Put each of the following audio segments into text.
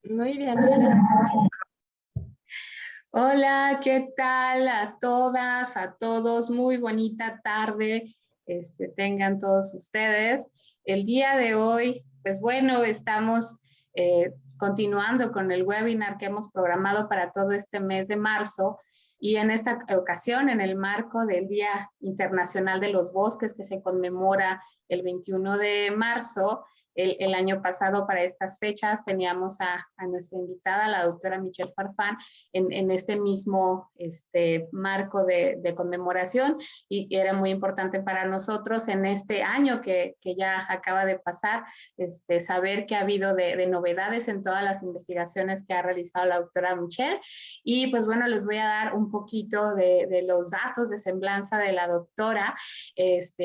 Muy bien. Hola, ¿qué tal a todas, a todos? Muy bonita tarde, tengan todos ustedes. El día de hoy, pues bueno, estamos continuando con el webinar que hemos programado para todo este mes de marzo y en esta ocasión, en el marco del Día Internacional de los Bosques que se conmemora el 21 de marzo, el año pasado para estas fechas teníamos a nuestra invitada, la doctora Michelle Farfán, en este mismo marco de conmemoración y era muy importante para nosotros en este año que ya acaba de pasar, saber que ha habido de novedades en todas las investigaciones que ha realizado la doctora Michelle. Y pues bueno, les voy a dar un poquito de los datos de semblanza de la doctora.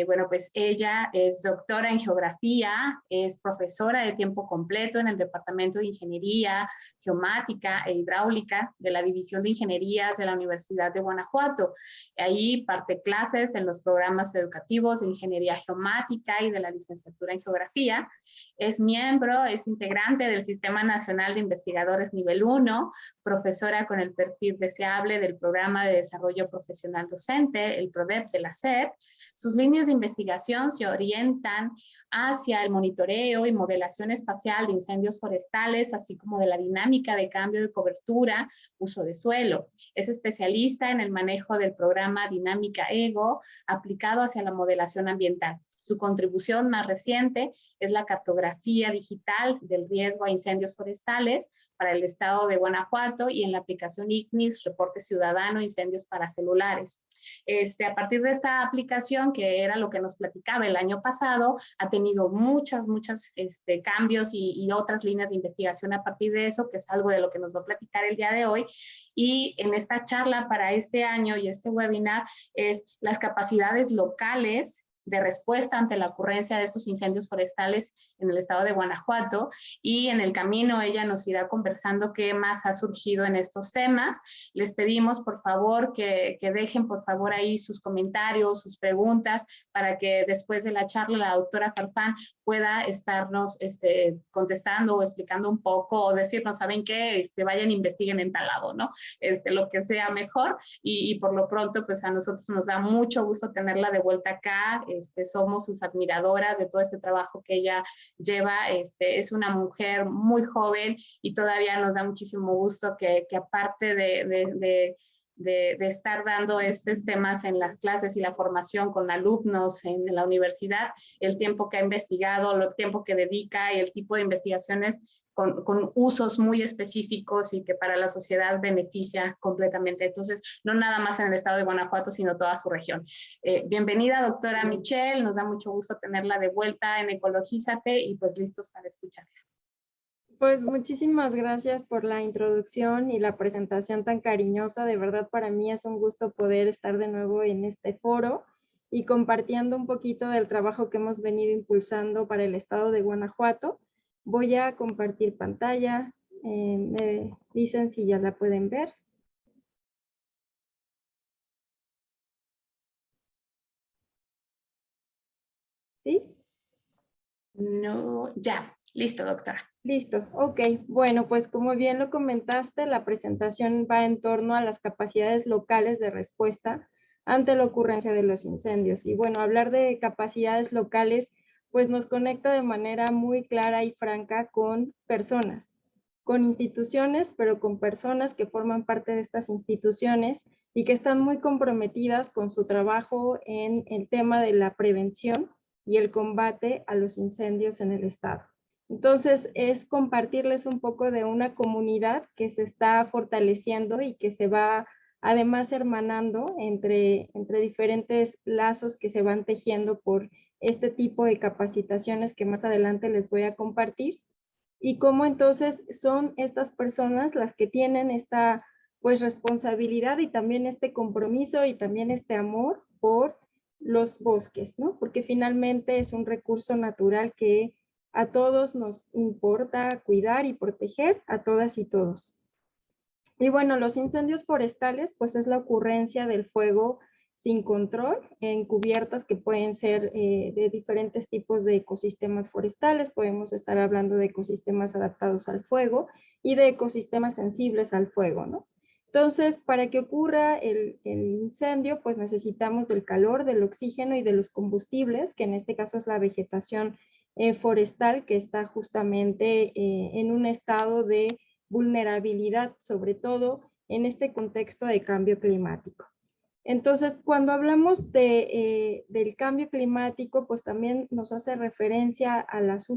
Bueno, pues ella es doctora en geografía, es profesora de tiempo completo en el Departamento de Ingeniería Geomática e Hidráulica de la División de Ingenierías de la Universidad de Guanajuato. Ahí parte clases en los programas educativos de Ingeniería Geomática y de la licenciatura en Geografía. Es miembro, es integrante del Sistema Nacional de Investigadores Nivel 1, profesora con el perfil deseable del Programa de Desarrollo Profesional Docente, el PRODEP de la SED. Sus líneas de investigación se orientan hacia el monitoreo y modelación espacial de incendios forestales, así como de la dinámica de cambio de cobertura, uso de suelo. Es especialista en el manejo del programa Dinámica EGO, aplicado hacia la modelación ambiental. Su contribución más reciente es la cartografía digital del riesgo a incendios forestales para el estado de Guanajuato y en la aplicación ICNIS, Reporte Ciudadano, Incendios para Celulares. A partir de esta aplicación, que era lo que nos platicaba el año pasado, ha tenido muchos cambios y otras líneas de investigación a partir de eso, que es algo de lo que nos va a platicar el día de hoy. Y en esta charla para este año y este webinar es las capacidades locales de respuesta ante la ocurrencia de estos incendios forestales en el estado de Guanajuato, y en el camino ella nos irá conversando qué más ha surgido en estos temas. Les pedimos por favor que dejen por favor ahí sus comentarios, sus preguntas, para que después de la charla la doctora Farfán pueda estarnos contestando o explicando un poco o decirnos, ¿saben qué? Vayan, investiguen en tal lado, ¿no? Lo que sea mejor y por lo pronto pues a nosotros nos da mucho gusto tenerla de vuelta acá. Somos sus admiradoras de todo este trabajo que ella lleva. Es una mujer muy joven y todavía nos da muchísimo gusto que aparte de estar dando estos temas en las clases y la formación con alumnos en la universidad, el tiempo que ha investigado, el tiempo que dedica y el tipo de investigaciones con usos muy específicos y que para la sociedad beneficia completamente. Entonces, no nada más en el estado de Guanajuato, sino toda su región. Bienvenida, doctora Michelle, nos da mucho gusto tenerla de vuelta en Ecologízate y pues listos para escucharla. Pues muchísimas gracias por la introducción y la presentación tan cariñosa. De verdad, para mí es un gusto poder estar de nuevo en este foro y compartiendo un poquito del trabajo que hemos venido impulsando para el estado de Guanajuato. Voy a compartir pantalla. Me dicen si ya la pueden ver. ¿Sí? No, ya. Listo, doctora. Listo, ok. Bueno, pues como bien lo comentaste, la presentación va en torno a las capacidades locales de respuesta ante la ocurrencia de los incendios. Y bueno, hablar de capacidades locales, pues nos conecta de manera muy clara y franca con personas, con instituciones, pero con personas que forman parte de estas instituciones y que están muy comprometidas con su trabajo en el tema de la prevención y el combate a los incendios en el estado. Entonces, es compartirles un poco de una comunidad que se está fortaleciendo y que se va además hermanando entre diferentes lazos que se van tejiendo por este tipo de capacitaciones que más adelante les voy a compartir. Y cómo entonces son estas personas las que tienen esta pues responsabilidad y también este compromiso y también este amor por los bosques, ¿no? Porque finalmente es un recurso natural que a todos nos importa cuidar y proteger, a todas y todos. Y bueno, los incendios forestales, pues es la ocurrencia del fuego sin control en cubiertas que pueden ser de diferentes tipos de ecosistemas forestales. Podemos estar hablando de ecosistemas adaptados al fuego y de ecosistemas sensibles al fuego, ¿no? Entonces, para que ocurra el incendio, pues necesitamos del calor, del oxígeno y de los combustibles, que en este caso es la vegetación forestal, que está justamente en un estado de vulnerabilidad, sobre todo en este contexto de cambio climático. Entonces, cuando hablamos del cambio climático, pues también nos hace referencia a los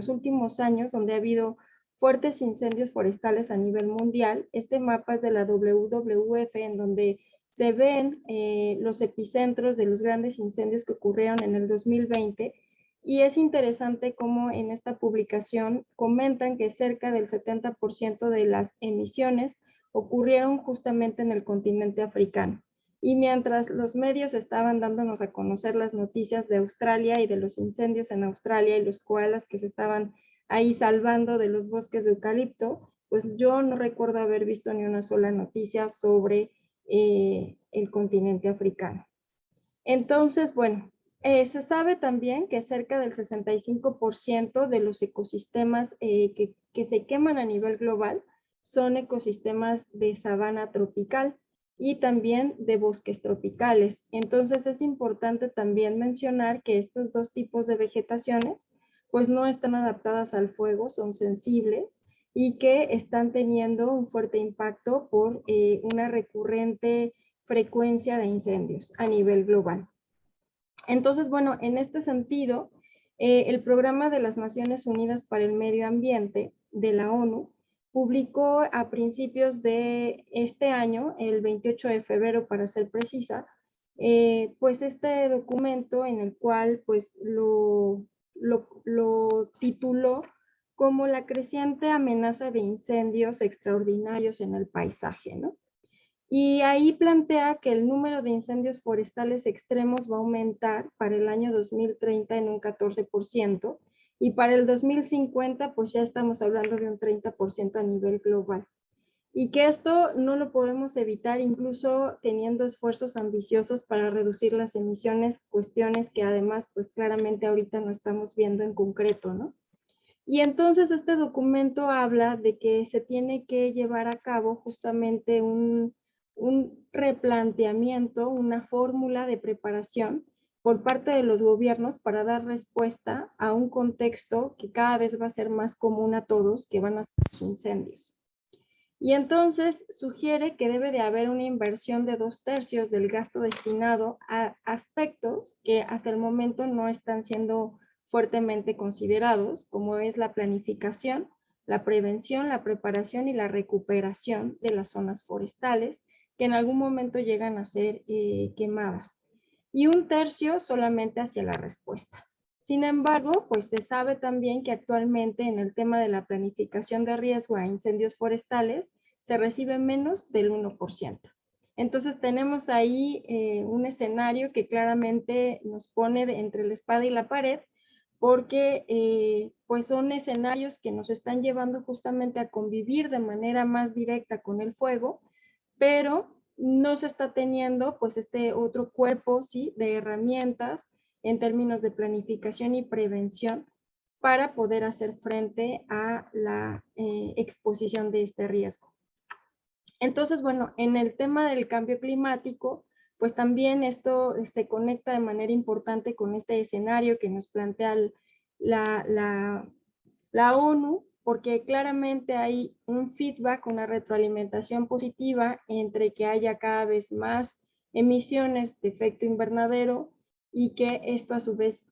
últimos años donde ha habido fuertes incendios forestales a nivel mundial. Este mapa es de la WWF, en donde se ven los epicentros de los grandes incendios que ocurrieron en el 2020. Y es interesante cómo en esta publicación comentan que cerca del 70% de las emisiones ocurrieron justamente en el continente africano. Y mientras los medios estaban dándonos a conocer las noticias de Australia y de los incendios en Australia y los koalas que se estaban ahí salvando de los bosques de eucalipto, pues yo no recuerdo haber visto ni una sola noticia sobre el continente africano. Entonces, bueno, se sabe también que cerca del 65% de los ecosistemas que se queman a nivel global son ecosistemas de sabana tropical y también de bosques tropicales. Entonces es importante también mencionar que estos dos tipos de vegetaciones pues no están adaptadas al fuego, son sensibles y que están teniendo un fuerte impacto por una recurrente frecuencia de incendios a nivel global. Entonces, bueno, en este sentido, el Programa de las Naciones Unidas para el Medio Ambiente de la ONU publicó a principios de este año, el 28 de febrero para ser precisa, pues este documento en el cual pues lo tituló como la creciente amenaza de incendios extraordinarios en el paisaje, ¿no? Y ahí plantea que el número de incendios forestales extremos va a aumentar para el año 2030 en un 14% y para el 2050 pues ya estamos hablando de un 30% a nivel global. Y que esto no lo podemos evitar incluso teniendo esfuerzos ambiciosos para reducir las emisiones, cuestiones que además pues claramente ahorita no estamos viendo en concreto, ¿no? Y entonces este documento habla de que se tiene que llevar a cabo justamente un replanteamiento, una fórmula de preparación por parte de los gobiernos para dar respuesta a un contexto que cada vez va a ser más común a todos, que van a ser los incendios. Y entonces sugiere que debe de haber una inversión de 2/3 del gasto destinado a aspectos que hasta el momento no están siendo fuertemente considerados, como es la planificación, la prevención, la preparación y la recuperación de las zonas forestales que en algún momento llegan a ser quemadas. Y 1/3 solamente hacia la respuesta. Sin embargo, pues se sabe también que actualmente en el tema de la planificación de riesgo a incendios forestales se recibe menos del 1%. Entonces tenemos ahí un escenario que claramente nos pone entre la espada y la pared, porque pues son escenarios que nos están llevando justamente a convivir de manera más directa con el fuego, pero no se está teniendo pues este otro cuerpo, ¿sí?, de herramientas en términos de planificación y prevención para poder hacer frente a la exposición de este riesgo. Entonces, bueno, en el tema del cambio climático, pues también esto se conecta de manera importante con este escenario que nos plantea la ONU, porque claramente hay un feedback, una retroalimentación positiva entre que haya cada vez más emisiones de efecto invernadero y que esto a su vez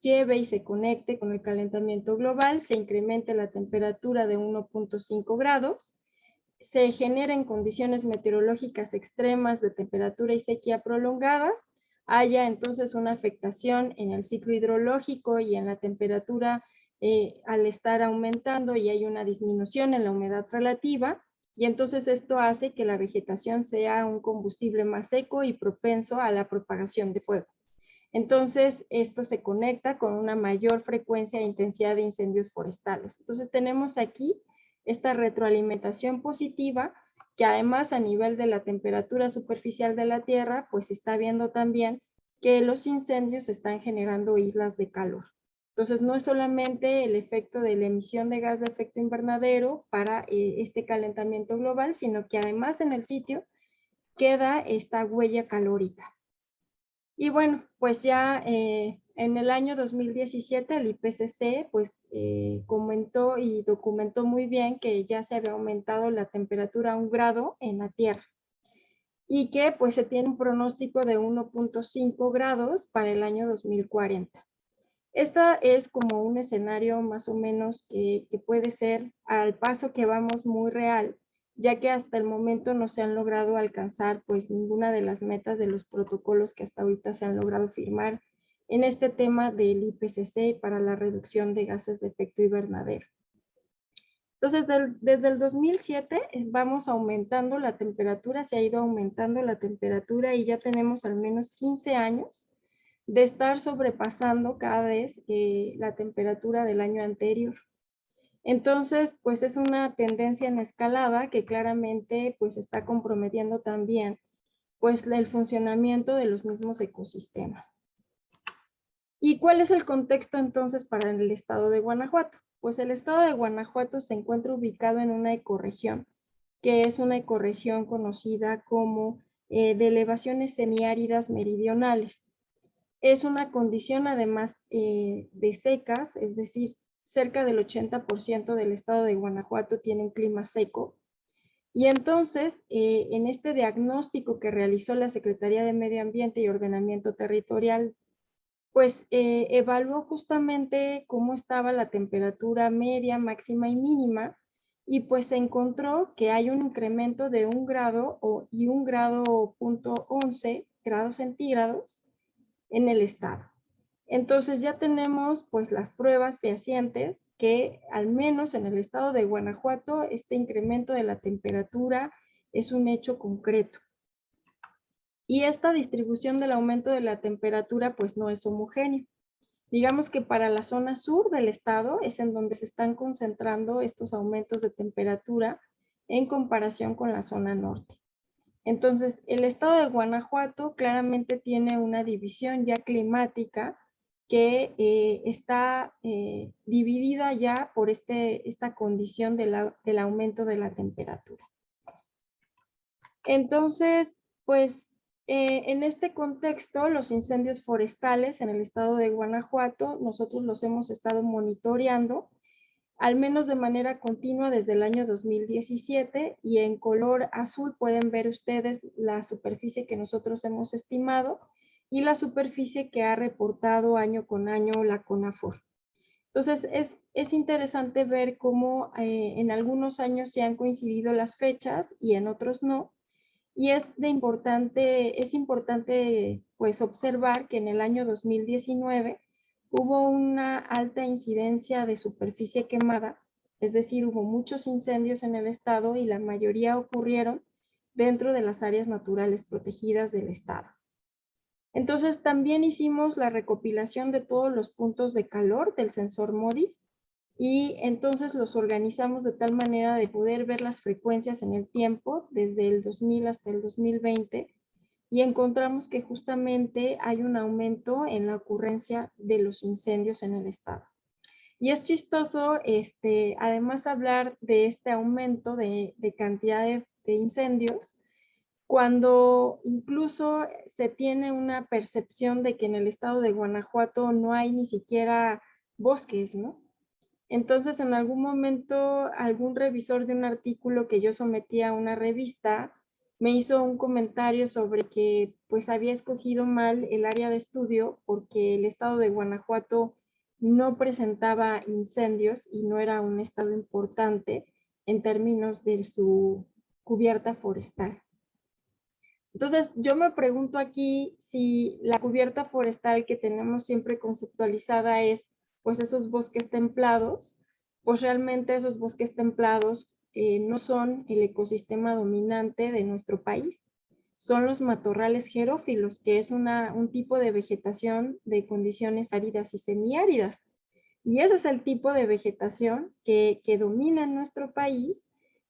lleve y se conecte con el calentamiento global, se incremente la temperatura de 1.5 grados, se generen condiciones meteorológicas extremas de temperatura y sequía prolongadas, haya entonces una afectación en el ciclo hidrológico y en la temperatura al estar aumentando, y hay una disminución en la humedad relativa, y entonces esto hace que la vegetación sea un combustible más seco y propenso a la propagación de fuego. Entonces esto se conecta con una mayor frecuencia e intensidad de incendios forestales. Entonces tenemos aquí esta retroalimentación positiva, que además a nivel de la temperatura superficial de la Tierra, pues se está viendo también que los incendios están generando islas de calor. Entonces, no es solamente el efecto de la emisión de gas de efecto invernadero para este calentamiento global, sino que además en el sitio queda esta huella calórica. Y bueno, pues ya en el año 2017 el IPCC pues comentó y documentó muy bien que ya se había aumentado la temperatura a 1 grado en la Tierra y que pues se tiene un pronóstico de 1.5 grados para el año 2040. Esta es como un escenario más o menos que puede ser al paso que vamos muy real, ya que hasta el momento no se han logrado alcanzar pues ninguna de las metas de los protocolos que hasta ahorita se han logrado firmar en este tema del IPCC para la reducción de gases de efecto invernadero. Entonces, desde el 2007 vamos aumentando la temperatura, se ha ido aumentando la temperatura y ya tenemos al menos 15 años de estar sobrepasando cada vez la temperatura del año anterior. Entonces, pues es una tendencia en escalada que claramente pues está comprometiendo también pues el funcionamiento de los mismos ecosistemas. ¿Y cuál es el contexto entonces para el estado de Guanajuato? Pues el estado de Guanajuato se encuentra ubicado en una ecorregión, que es una ecorregión conocida como de elevaciones semiáridas meridionales. Es una condición además de secas, es decir, cerca del 80% del estado de Guanajuato tiene un clima seco. Y entonces, en este diagnóstico que realizó la Secretaría de Medio Ambiente y Ordenamiento Territorial, pues evaluó justamente cómo estaba la temperatura media, máxima y mínima, y pues se encontró que hay un incremento de 1 grado y 1 grado punto 11 grados centígrados en el estado. Entonces ya tenemos pues las pruebas fehacientes que al menos en el estado de Guanajuato este incremento de la temperatura es un hecho concreto. Y esta distribución del aumento de la temperatura pues no es homogéneo. Digamos que para la zona sur del estado es en donde se están concentrando estos aumentos de temperatura en comparación con la zona norte. Entonces, el estado de Guanajuato claramente tiene una división ya climática que está dividida ya por esta condición del aumento de la temperatura. Entonces, pues en este contexto, los incendios forestales en el estado de Guanajuato, nosotros los hemos estado monitoreando, al menos de manera continua desde el año 2017, y en color azul pueden ver ustedes la superficie que nosotros hemos estimado y la superficie que ha reportado año con año la CONAFOR. Entonces, es interesante ver cómo en algunos años se han coincidido las fechas y en otros no. Y es importante pues observar que en el año 2019 hubo una alta incidencia de superficie quemada, es decir, hubo muchos incendios en el estado y la mayoría ocurrieron dentro de las áreas naturales protegidas del estado. Entonces también hicimos la recopilación de todos los puntos de calor del sensor MODIS y entonces los organizamos de tal manera de poder ver las frecuencias en el tiempo desde el 2000 hasta el 2020 y encontramos que justamente hay un aumento en la ocurrencia de los incendios en el estado. Y es chistoso, además hablar de este aumento de cantidad de incendios, cuando incluso se tiene una percepción de que en el estado de Guanajuato no hay ni siquiera bosques, ¿no? Entonces, en algún momento, algún revisor de un artículo que yo sometí a una revista me hizo un comentario sobre que pues había escogido mal el área de estudio porque el estado de Guanajuato no presentaba incendios y no era un estado importante en términos de su cubierta forestal. Entonces, yo me pregunto aquí si la cubierta forestal que tenemos siempre conceptualizada es pues esos bosques templados, pues realmente esos bosques templados no son el ecosistema dominante de nuestro país. Son los matorrales xerófilos, que es un tipo de vegetación de condiciones áridas y semiáridas. Y ese es el tipo de vegetación que domina en nuestro país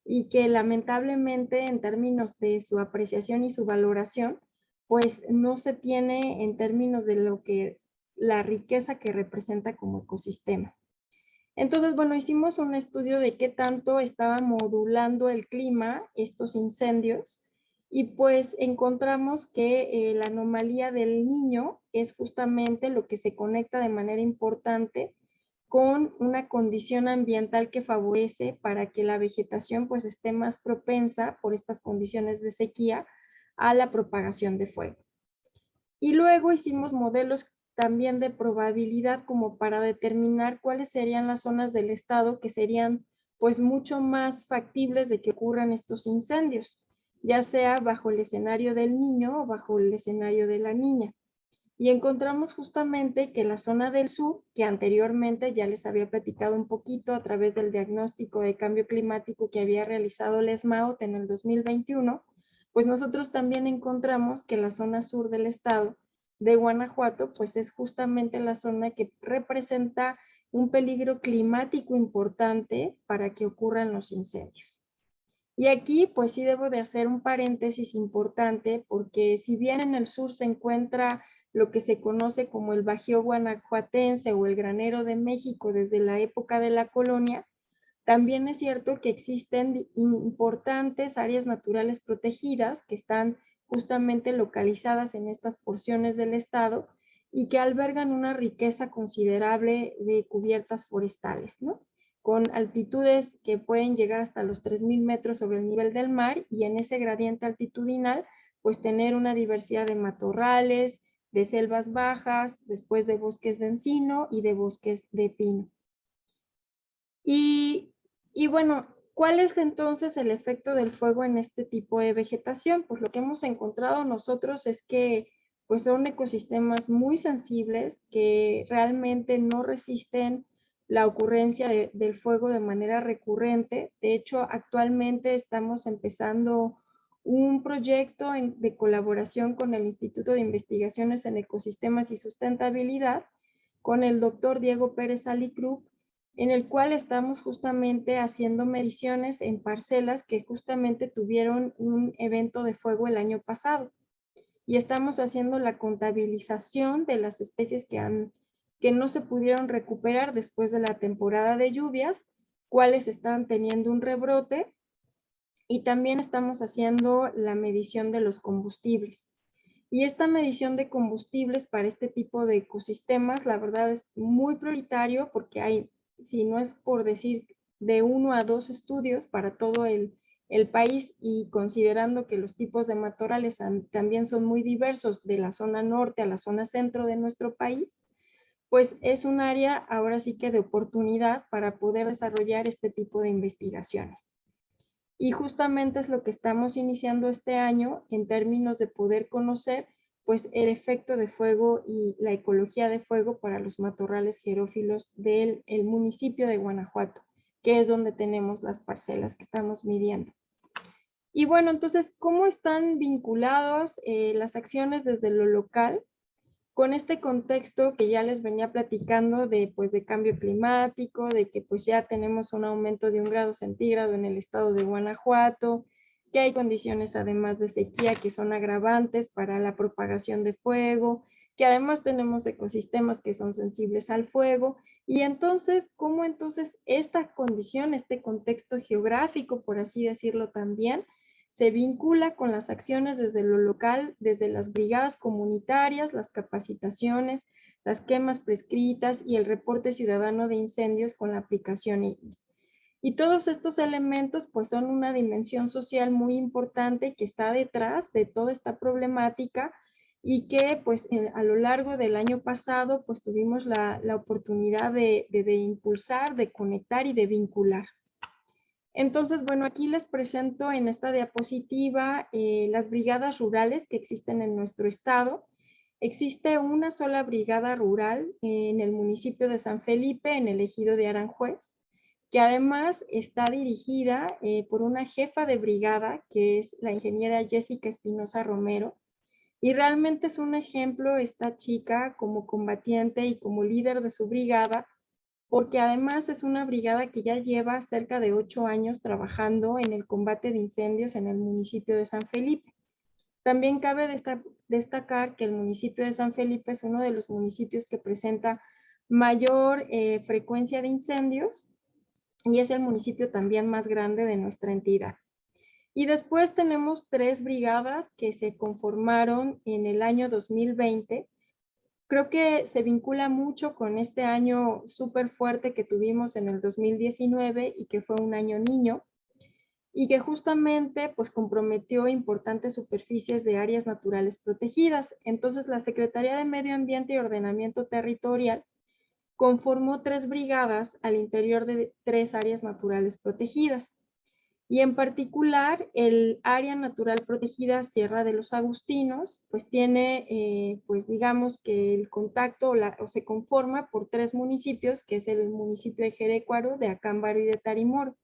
y que lamentablemente en términos de su apreciación y su valoración, pues no se tiene en términos de lo que la riqueza que representa como ecosistema. Entonces, bueno, hicimos un estudio de qué tanto estaba modulando el clima estos incendios y pues encontramos que la anomalía del Niño es justamente lo que se conecta de manera importante con una condición ambiental que favorece para que la vegetación pues esté más propensa por estas condiciones de sequía a la propagación de fuego. Y luego hicimos modelos también de probabilidad como para determinar cuáles serían las zonas del estado que serían pues mucho más factibles de que ocurran estos incendios, ya sea bajo el escenario del Niño o bajo el escenario de la Niña. Y encontramos justamente que la zona del sur, que anteriormente ya les había platicado un poquito a través del diagnóstico de cambio climático que había realizado el SMAUT en el 2021, pues nosotros también encontramos que la zona sur del estado de Guanajuato, pues es justamente la zona que representa un peligro climático importante para que ocurran los incendios. Y aquí, pues sí debo de hacer un paréntesis importante, porque si bien en el sur se encuentra lo que se conoce como el Bajío guanajuatense o el Granero de México desde la época de la colonia, también es cierto que existen importantes áreas naturales protegidas que están justamente localizadas en estas porciones del estado y que albergan una riqueza considerable de cubiertas forestales, ¿no? Con altitudes que pueden llegar hasta los 3,000 metros sobre el nivel del mar y en ese gradiente altitudinal, pues tener una diversidad de matorrales, de selvas bajas, después de bosques de encino y de bosques de pino. Y bueno, ¿cuál es entonces el efecto del fuego en este tipo de vegetación? Pues lo que hemos encontrado nosotros es que pues son ecosistemas muy sensibles que realmente no resisten la ocurrencia del fuego de manera recurrente. De hecho, actualmente estamos empezando un proyecto de colaboración con el Instituto de Investigaciones en Ecosistemas y Sustentabilidad, con el doctor Diego Pérez Alicruz, en el cual estamos justamente haciendo mediciones en parcelas que justamente tuvieron un evento de fuego el año pasado. Y estamos haciendo la contabilización de las especies que no se pudieron recuperar después de la temporada de lluvias, cuáles están teniendo un rebrote, y también estamos haciendo la medición de los combustibles. Y esta medición de combustibles para este tipo de ecosistemas, la verdad es muy prioritario porque hay, si no es por decir, de 1 a 2 estudios para todo el país, y considerando que los tipos de matorrales también son muy diversos de la zona norte a la zona centro de nuestro país, pues es un área ahora sí que de oportunidad para poder desarrollar este tipo de investigaciones. Y justamente es lo que estamos iniciando este año en términos de poder conocer pues el efecto de fuego y la ecología de fuego para los matorrales xerófilos del municipio de Guanajuato, que es donde tenemos las parcelas que estamos midiendo. Y bueno, entonces, ¿cómo están vinculadas las acciones desde lo local con este contexto que ya les venía platicando de, pues, de cambio climático, de que pues ya tenemos un aumento de 1 grado centígrado en el estado de Guanajuato, que hay condiciones además de sequía que son agravantes para la propagación de fuego, que además tenemos ecosistemas que son sensibles al fuego? Y entonces, ¿cómo entonces esta condición, este contexto geográfico, por así decirlo también, se vincula con las acciones desde lo local, desde las brigadas comunitarias, las capacitaciones, las quemas prescritas y el reporte ciudadano de incendios con la aplicación IRIS? Y todos estos elementos pues son una dimensión social muy importante que está detrás de toda esta problemática, y que pues a lo largo del año pasado pues tuvimos la oportunidad de impulsar, de conectar y de vincular. Entonces, bueno, aquí les presento en esta diapositiva las brigadas rurales que existen en nuestro estado. Existe una sola brigada rural en el municipio de San Felipe, en el ejido de Aranjuez, que además está dirigida por una jefa de brigada, que es la ingeniera Jessica Espinosa Romero. Y realmente es un ejemplo esta chica como combatiente y como líder de su brigada, porque además es una brigada que ya lleva cerca de 8 años trabajando en el combate de incendios en el municipio de San Felipe. También cabe destacar que el municipio de San Felipe es uno de los municipios que presenta mayor frecuencia de incendios y es el municipio también más grande de nuestra entidad. Y después tenemos 3 brigadas que se conformaron en el año 2020. Creo que se vincula mucho con este año súper fuerte que tuvimos en el 2019 y que fue un año niño, y que justamente pues comprometió importantes superficies de áreas naturales protegidas. Entonces la Secretaría de Medio Ambiente y Ordenamiento Territorial conformó 3 brigadas al interior de 3 áreas naturales protegidas. Y en particular, el área natural protegida Sierra de los Agustinos, pues tiene, pues digamos que el contacto o se conforma por 3 municipios, que es el municipio de Jerecuaro, de Acámbaro y de Tarimoro.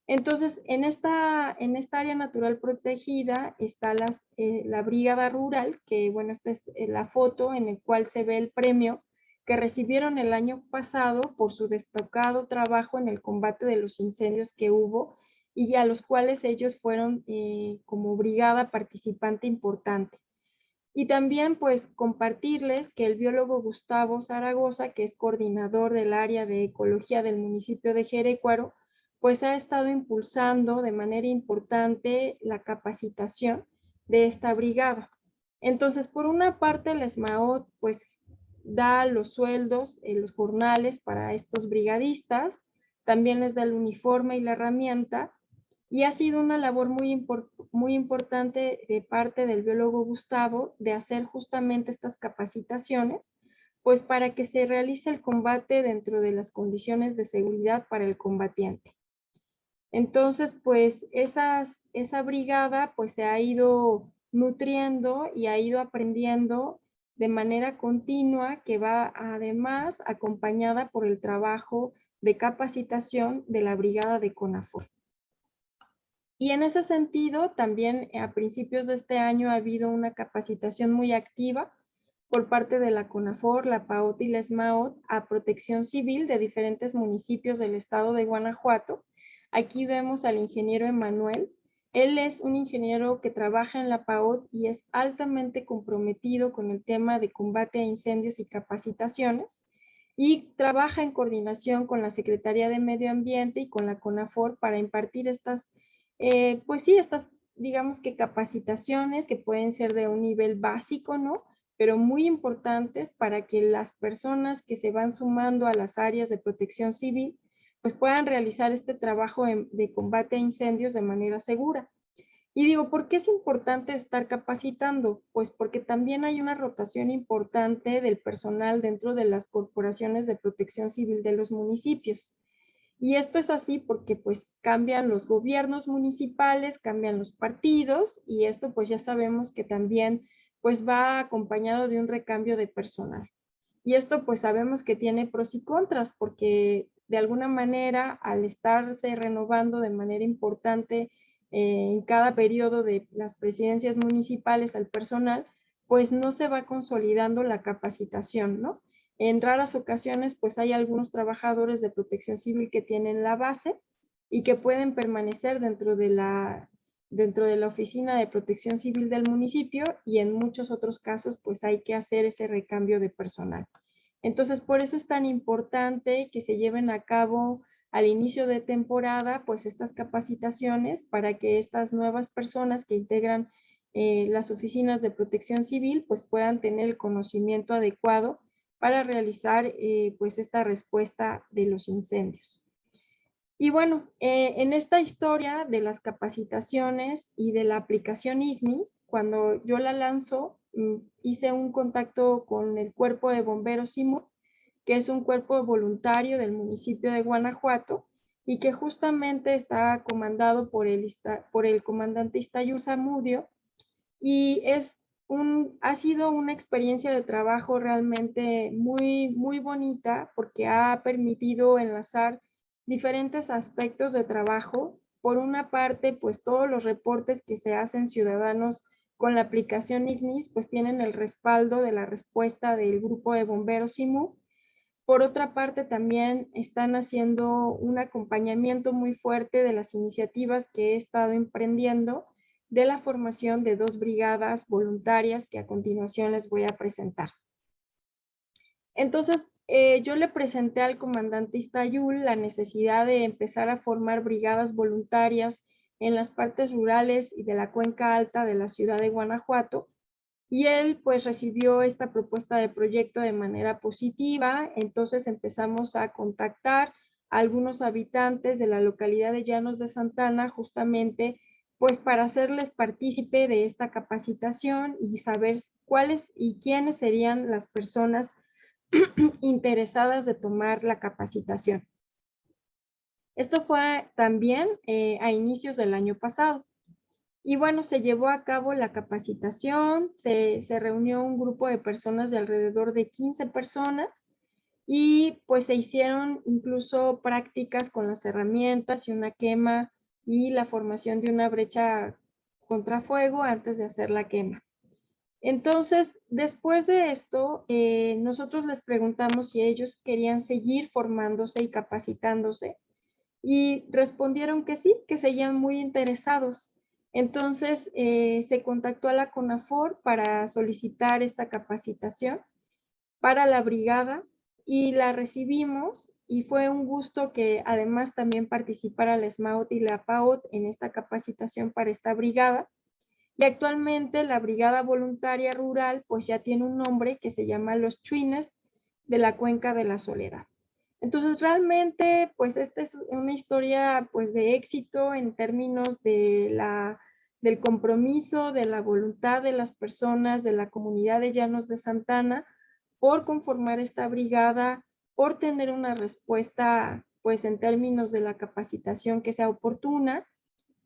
Entonces, en esta área natural protegida está la Brigada Rural, que bueno, esta es la foto en la cual se ve el premio que recibieron el año pasado por su destacado trabajo en el combate de los incendios que hubo y a los cuales ellos fueron como brigada participante importante. Y también pues compartirles que el biólogo Gustavo Zaragoza, que es coordinador del área de ecología del municipio de Jerecuaro, pues ha estado impulsando de manera importante la capacitación de esta brigada. Entonces, por una parte, el SMAOT pues da los sueldos, los jornales para estos brigadistas, también les da el uniforme y la herramienta, y ha sido una labor muy importante de parte del biólogo Gustavo de hacer justamente estas capacitaciones, pues para que se realice el combate dentro de las condiciones de seguridad para el combatiente. Entonces, pues esa brigada pues se ha ido nutriendo y ha ido aprendiendo de manera continua, que va además acompañada por el trabajo de capacitación de la brigada de CONAFOR. Y en ese sentido, también a principios de este año ha habido una capacitación muy activa por parte de la CONAFOR, la PAOT y la SMAOT a protección civil de diferentes municipios del estado de Guanajuato. Aquí vemos al ingeniero Emanuel. Él es un ingeniero que trabaja en la PAOT y es altamente comprometido con el tema de combate a incendios y capacitaciones, y trabaja en coordinación con la Secretaría de Medio Ambiente y con la CONAFOR para impartir pues sí, estas, digamos que capacitaciones que pueden ser de un nivel básico, ¿no? Pero muy importantes para que las personas que se van sumando a las áreas de protección civil, pues puedan realizar este trabajo de combate a incendios de manera segura. Y digo, ¿por qué es importante estar capacitando? Pues porque también hay una rotación importante del personal dentro de las corporaciones de protección civil de los municipios. Y esto es así porque pues cambian los gobiernos municipales, cambian los partidos, y esto pues ya sabemos que también pues va acompañado de un recambio de personal. Y esto pues sabemos que tiene pros y contras, porque de alguna manera al estarse renovando de manera importante en cada periodo de las presidencias municipales al personal, pues no se va consolidando la capacitación, ¿no? En raras ocasiones, pues hay algunos trabajadores de protección civil que tienen la base y que pueden permanecer dentro de la oficina de protección civil del municipio, y en muchos otros casos, pues hay que hacer ese recambio de personal. Entonces, por eso es tan importante que se lleven a cabo al inicio de temporada, pues estas capacitaciones para que estas nuevas personas que integran las oficinas de protección civil, pues puedan tener el conocimiento adecuado para realizar pues esta respuesta de los incendios. Y bueno, en esta historia de las capacitaciones y de la aplicación IGNIS, cuando yo la lanzo, hice un contacto con el Cuerpo de Bomberos SIMU, que es un cuerpo voluntario del municipio de Guanajuato y que justamente está comandado por el comandante Iztayur Zamudio, y ha sido una experiencia de trabajo realmente muy bonita, porque ha permitido enlazar diferentes aspectos de trabajo. Por una parte, pues todos los reportes que se hacen ciudadanos con la aplicación IGNIS, pues tienen el respaldo de la respuesta del grupo de bomberos SIMU. Por otra parte, también están haciendo un acompañamiento muy fuerte de las iniciativas que he estado emprendiendo de la formación de 2 brigadas voluntarias que a continuación les voy a presentar. Entonces, yo le presenté al comandante Iztayul la necesidad de empezar a formar brigadas voluntarias en las partes rurales y de la cuenca alta de la ciudad de Guanajuato, y él pues recibió esta propuesta de proyecto de manera positiva. Entonces empezamos a contactar a algunos habitantes de la localidad de Llanos de Santana, justamente pues para hacerles partícipe de esta capacitación y saber cuáles y quiénes serían las personas interesadas de tomar la capacitación. Esto fue también a inicios del año pasado. Y bueno, se llevó a cabo la capacitación, se reunió un grupo de personas de alrededor de 15 personas y pues se hicieron incluso prácticas con las herramientas y una quema y la formación de una brecha contra fuego antes de hacer la quema. Entonces, después de esto, nosotros les preguntamos si ellos querían seguir formándose y capacitándose, y respondieron que sí, que seguían muy interesados. Entonces, se contactó a la CONAFOR para solicitar esta capacitación para la brigada y la recibimos, y fue un gusto que además también participara la SMAUT y la PAOT en esta capacitación para esta brigada. Y actualmente la Brigada Voluntaria Rural pues ya tiene un nombre que se llama Los Chuines de la Cuenca de la Soledad. Entonces realmente pues esta es una historia pues de éxito en términos de del compromiso, de la voluntad de las personas de la comunidad de Llanos de Santana por conformar esta brigada, por tener una respuesta pues en términos de la capacitación que sea oportuna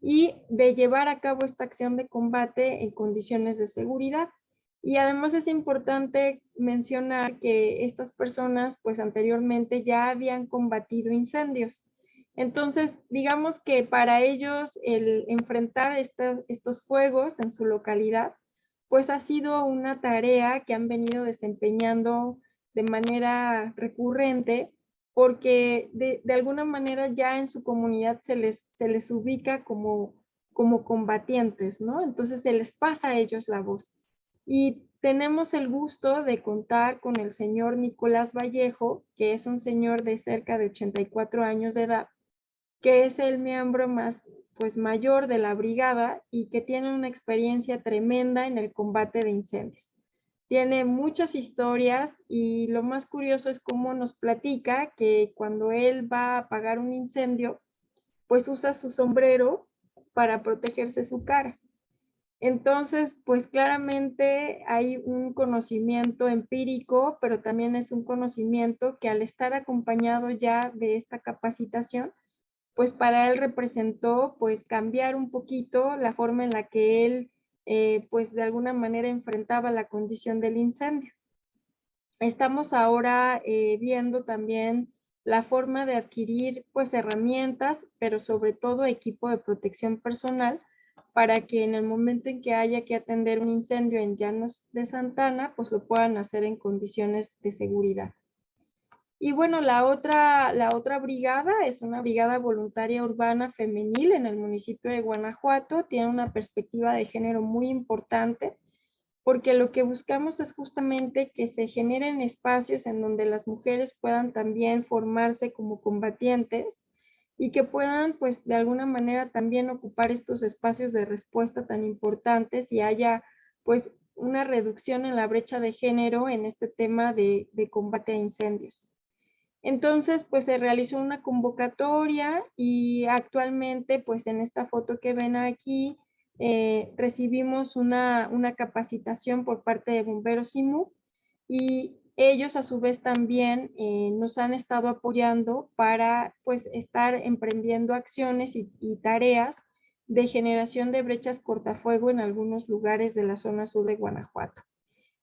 y de llevar a cabo esta acción de combate en condiciones de seguridad. Y además es importante mencionar que estas personas pues anteriormente ya habían combatido incendios. Entonces, digamos que para ellos el enfrentar estos fuegos en su localidad pues ha sido una tarea que han venido desempeñando de manera recurrente, porque de alguna manera ya en su comunidad se les ubica como combatientes, ¿no? Entonces se les pasa a ellos la voz. Y tenemos el gusto de contar con el señor Nicolás Vallejo, que es un señor de cerca de 84 años de edad, que es el miembro más pues mayor de la brigada y que tiene una experiencia tremenda en el combate de incendios. Tiene muchas historias y lo más curioso es cómo nos platica que cuando él va a apagar un incendio, pues usa su sombrero para protegerse su cara. Entonces, pues claramente hay un conocimiento empírico, pero también es un conocimiento que al estar acompañado ya de esta capacitación, pues para él representó pues cambiar un poquito la forma en la que él pues de alguna manera enfrentaba la condición del incendio. Estamos ahora viendo también la forma de adquirir pues herramientas, pero sobre todo equipo de protección personal para que en el momento en que haya que atender un incendio en Llanos de Santana, pues lo puedan hacer en condiciones de seguridad. Y bueno, la otra brigada es una brigada voluntaria urbana femenil en el municipio de Guanajuato. Tiene una perspectiva de género muy importante porque lo que buscamos es justamente que se generen espacios en donde las mujeres puedan también formarse como combatientes y que puedan pues de alguna manera también ocupar estos espacios de respuesta tan importantes y haya pues una reducción en la brecha de género en este tema de combate a incendios. Entonces, pues se realizó una convocatoria y actualmente, pues en esta foto que ven aquí, recibimos una capacitación por parte de Bomberos SIMU y ellos a su vez también nos han estado apoyando para pues estar emprendiendo acciones y tareas de generación de brechas cortafuego en algunos lugares de la zona sur de Guanajuato.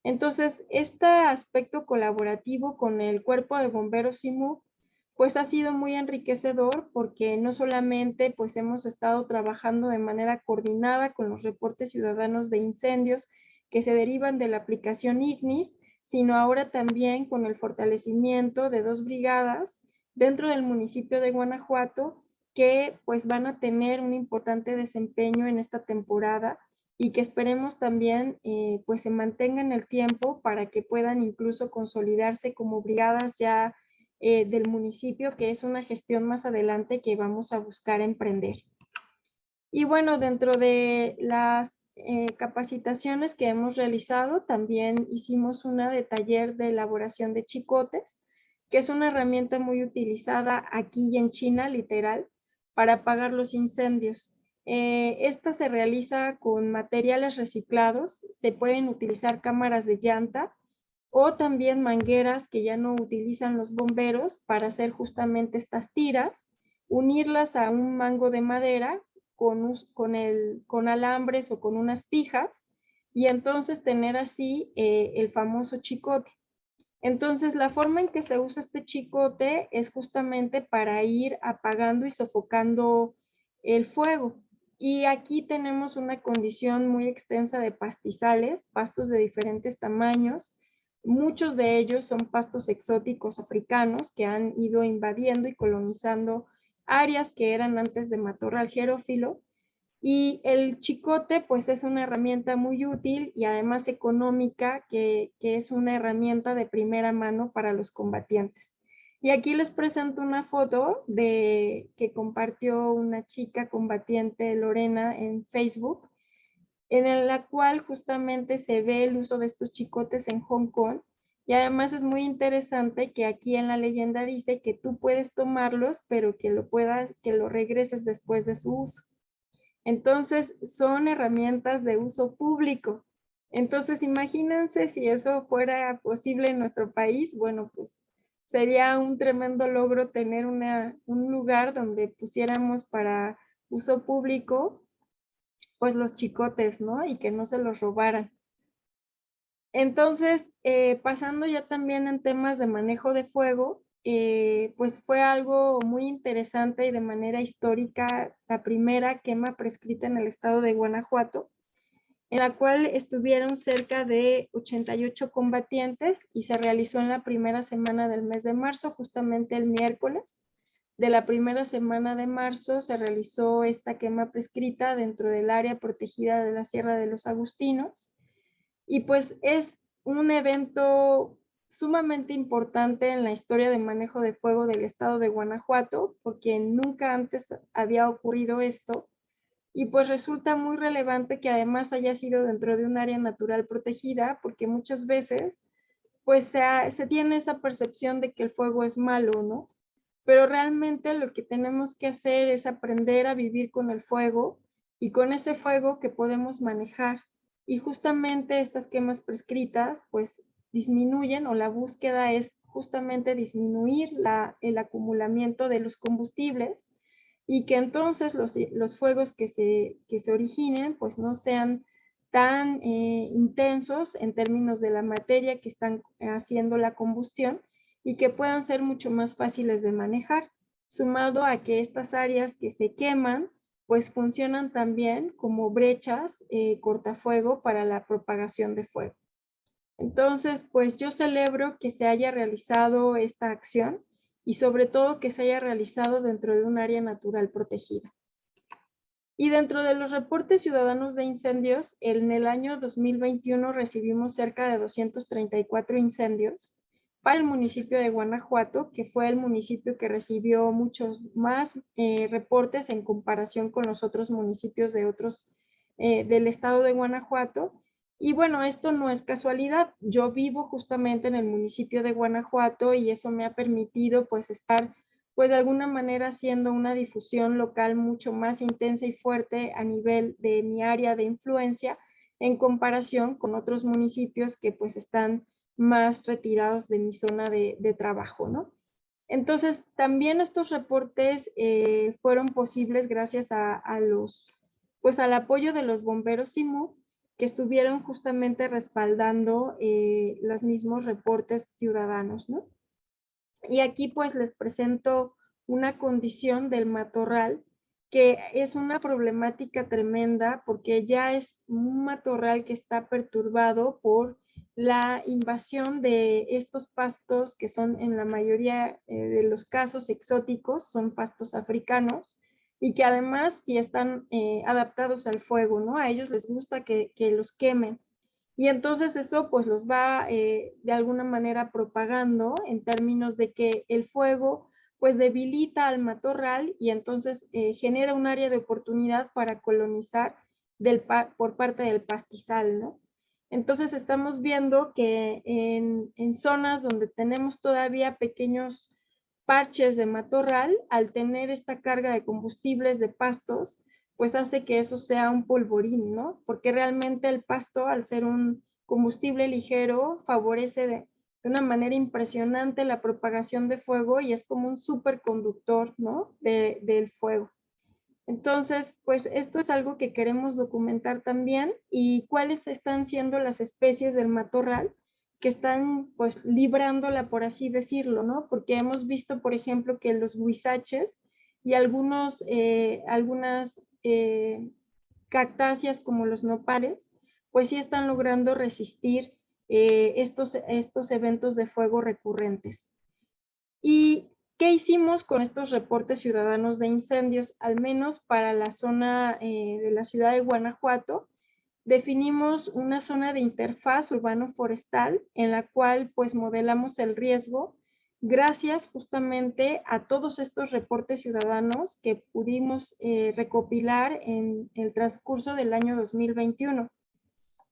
Entonces, este aspecto colaborativo con el Cuerpo de Bomberos SIMU, pues ha sido muy enriquecedor porque no solamente pues hemos estado trabajando de manera coordinada con los reportes ciudadanos de incendios que se derivan de la aplicación IGNIS, sino ahora también con el fortalecimiento de 2 brigadas dentro del municipio de Guanajuato que pues van a tener un importante desempeño en esta temporada y que esperemos también pues se mantengan el tiempo para que puedan incluso consolidarse como brigadas ya del municipio, que es una gestión más adelante que vamos a buscar emprender. Y bueno, dentro de las capacitaciones que hemos realizado, también hicimos una de taller de elaboración de chicotes, que es una herramienta muy utilizada aquí y en China, literal, para apagar los incendios. Esta se realiza con materiales reciclados, se pueden utilizar cámaras de llanta o también mangueras que ya no utilizan los bomberos para hacer justamente estas tiras, unirlas a un mango de madera con alambres o con unas pijas y entonces tener así el famoso chicote. Entonces, la forma en que se usa este chicote es justamente para ir apagando y sofocando el fuego. Y aquí tenemos una condición muy extensa de pastizales, pastos de diferentes tamaños. Muchos de ellos son pastos exóticos africanos que han ido invadiendo y colonizando áreas que eran antes de matorral xerófilo. Y el chicote pues es una herramienta muy útil y además económica que es una herramienta de primera mano para los combatientes. Y aquí les presento una foto que compartió una chica combatiente, Lorena, en Facebook, en la cual justamente se ve el uso de estos chicotes en Hong Kong. Y además es muy interesante que aquí en la leyenda dice que tú puedes tomarlos, pero que lo regreses después de su uso. Entonces, son herramientas de uso público. Entonces, imagínense si eso fuera posible en nuestro país, bueno, pues sería un tremendo logro tener un lugar donde pusiéramos para uso público, pues los chicotes, ¿no? Y que no se los robaran. Entonces, pasando ya también en temas de manejo de fuego, pues fue algo muy interesante y de manera histórica la primera quema prescrita en el estado de Guanajuato, en la cual estuvieron cerca de 88 combatientes y se realizó en la primera semana del mes de marzo, justamente el miércoles de la primera semana de marzo se realizó esta quema prescrita dentro del área protegida de la Sierra de los Agustinos. Y pues es un evento sumamente importante en la historia de manejo de fuego del estado de Guanajuato, porque nunca antes había ocurrido esto, y pues resulta muy relevante que además haya sido dentro de un área natural protegida, porque muchas veces pues se tiene esa percepción de que el fuego es malo, ¿no? Pero realmente lo que tenemos que hacer es aprender a vivir con el fuego y con ese fuego que podemos manejar. Y justamente estas quemas prescritas pues disminuyen, o la búsqueda es justamente disminuir el acumulamiento de los combustibles y que entonces los fuegos que se originen pues no sean tan intensos en términos de la materia que están haciendo la combustión y que puedan ser mucho más fáciles de manejar, sumado a que estas áreas que se queman pues funcionan también como brechas cortafuego para la propagación de fuego. Entonces, pues yo celebro que se haya realizado esta acción y sobre todo que se haya realizado dentro de un área natural protegida. Y dentro de los reportes ciudadanos de incendios, en el año 2021 recibimos cerca de 234 incendios para el municipio de Guanajuato, que fue el municipio que recibió muchos más reportes en comparación con los otros municipios de del estado de Guanajuato. Y bueno, esto no es casualidad. Yo vivo justamente en el municipio de Guanajuato y eso me ha permitido pues estar pues de alguna manera haciendo una difusión local mucho más intensa y fuerte a nivel de mi área de influencia en comparación con otros municipios que pues están más retirados de mi zona de trabajo, ¿no? Entonces, también estos reportes fueron posibles gracias pues al apoyo de los bomberos SIMU, que estuvieron justamente respaldando los mismos reportes ciudadanos, ¿no? Y aquí pues les presento una condición del matorral que es una problemática tremenda porque ya es un matorral que está perturbado por la invasión de estos pastos que son en la mayoría de los casos exóticos, son pastos africanos, y que además sí están adaptados al fuego, ¿no? A ellos les gusta que los quemen. Y entonces eso pues los va de alguna manera propagando en términos de que el fuego pues debilita al matorral y entonces genera un área de oportunidad para colonizar por parte del pastizal, ¿no? Entonces estamos viendo que en zonas donde tenemos todavía pequeños parches de matorral, al tener esta carga de combustibles de pastos, pues hace que eso sea un polvorín, ¿no? Porque realmente el pasto, al ser un combustible ligero, favorece de una manera impresionante la propagación de fuego y es como un superconductor, ¿no? Del fuego. Entonces, pues esto es algo que queremos documentar también y cuáles están siendo las especies del matorral que están pues librándola, por así decirlo, ¿no? Porque hemos visto, por ejemplo, que los huizaches y algunas cactáceas como los nopales, pues sí están logrando resistir estos eventos de fuego recurrentes. ¿Y qué hicimos con estos reportes ciudadanos de incendios? Al menos para la zona de la ciudad de Guanajuato, definimos una zona de interfaz urbano-forestal en la cual pues modelamos el riesgo gracias justamente a todos estos reportes ciudadanos que pudimos recopilar en el transcurso del año 2021.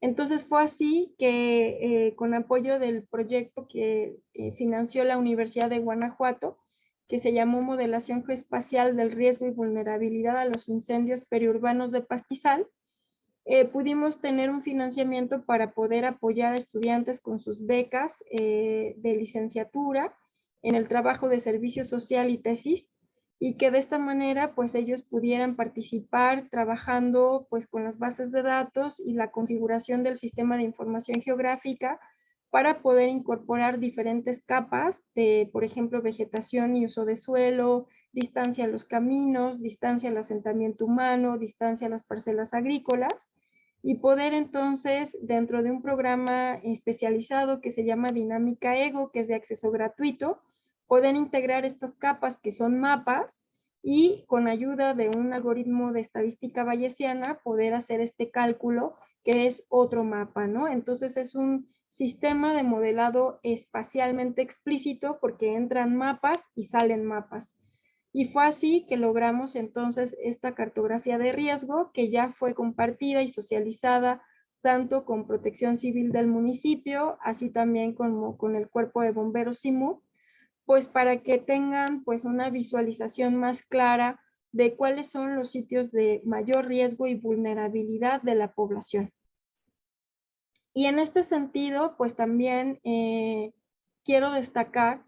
Entonces fue así que con apoyo del proyecto que financió la Universidad de Guanajuato, que se llamó Modelación Geoespacial del Riesgo y Vulnerabilidad a los Incendios Periurbanos de Pastizal, pudimos tener un financiamiento para poder apoyar a estudiantes con sus becas de licenciatura en el trabajo de servicio social y tesis, y que de esta manera pues ellos pudieran participar trabajando pues con las bases de datos y la configuración del sistema de información geográfica para poder incorporar diferentes capas de, por ejemplo, vegetación y uso de suelo, distancia a los caminos, distancia al asentamiento humano, distancia a las parcelas agrícolas, y poder entonces, dentro de un programa especializado que se llama Dinámica Ego, que es de acceso gratuito, poder integrar estas capas que son mapas y con ayuda de un algoritmo de estadística bayesiana poder hacer este cálculo que es otro mapa, ¿no? Entonces es un sistema de modelado espacialmente explícito porque entran mapas y salen mapas. Y fue así que logramos entonces esta cartografía de riesgo que ya fue compartida y socializada tanto con Protección Civil del municipio, así también como con el Cuerpo de Bomberos SIMU, pues para que tengan pues una visualización más clara de cuáles son los sitios de mayor riesgo y vulnerabilidad de la población. Y en este sentido, pues también quiero destacar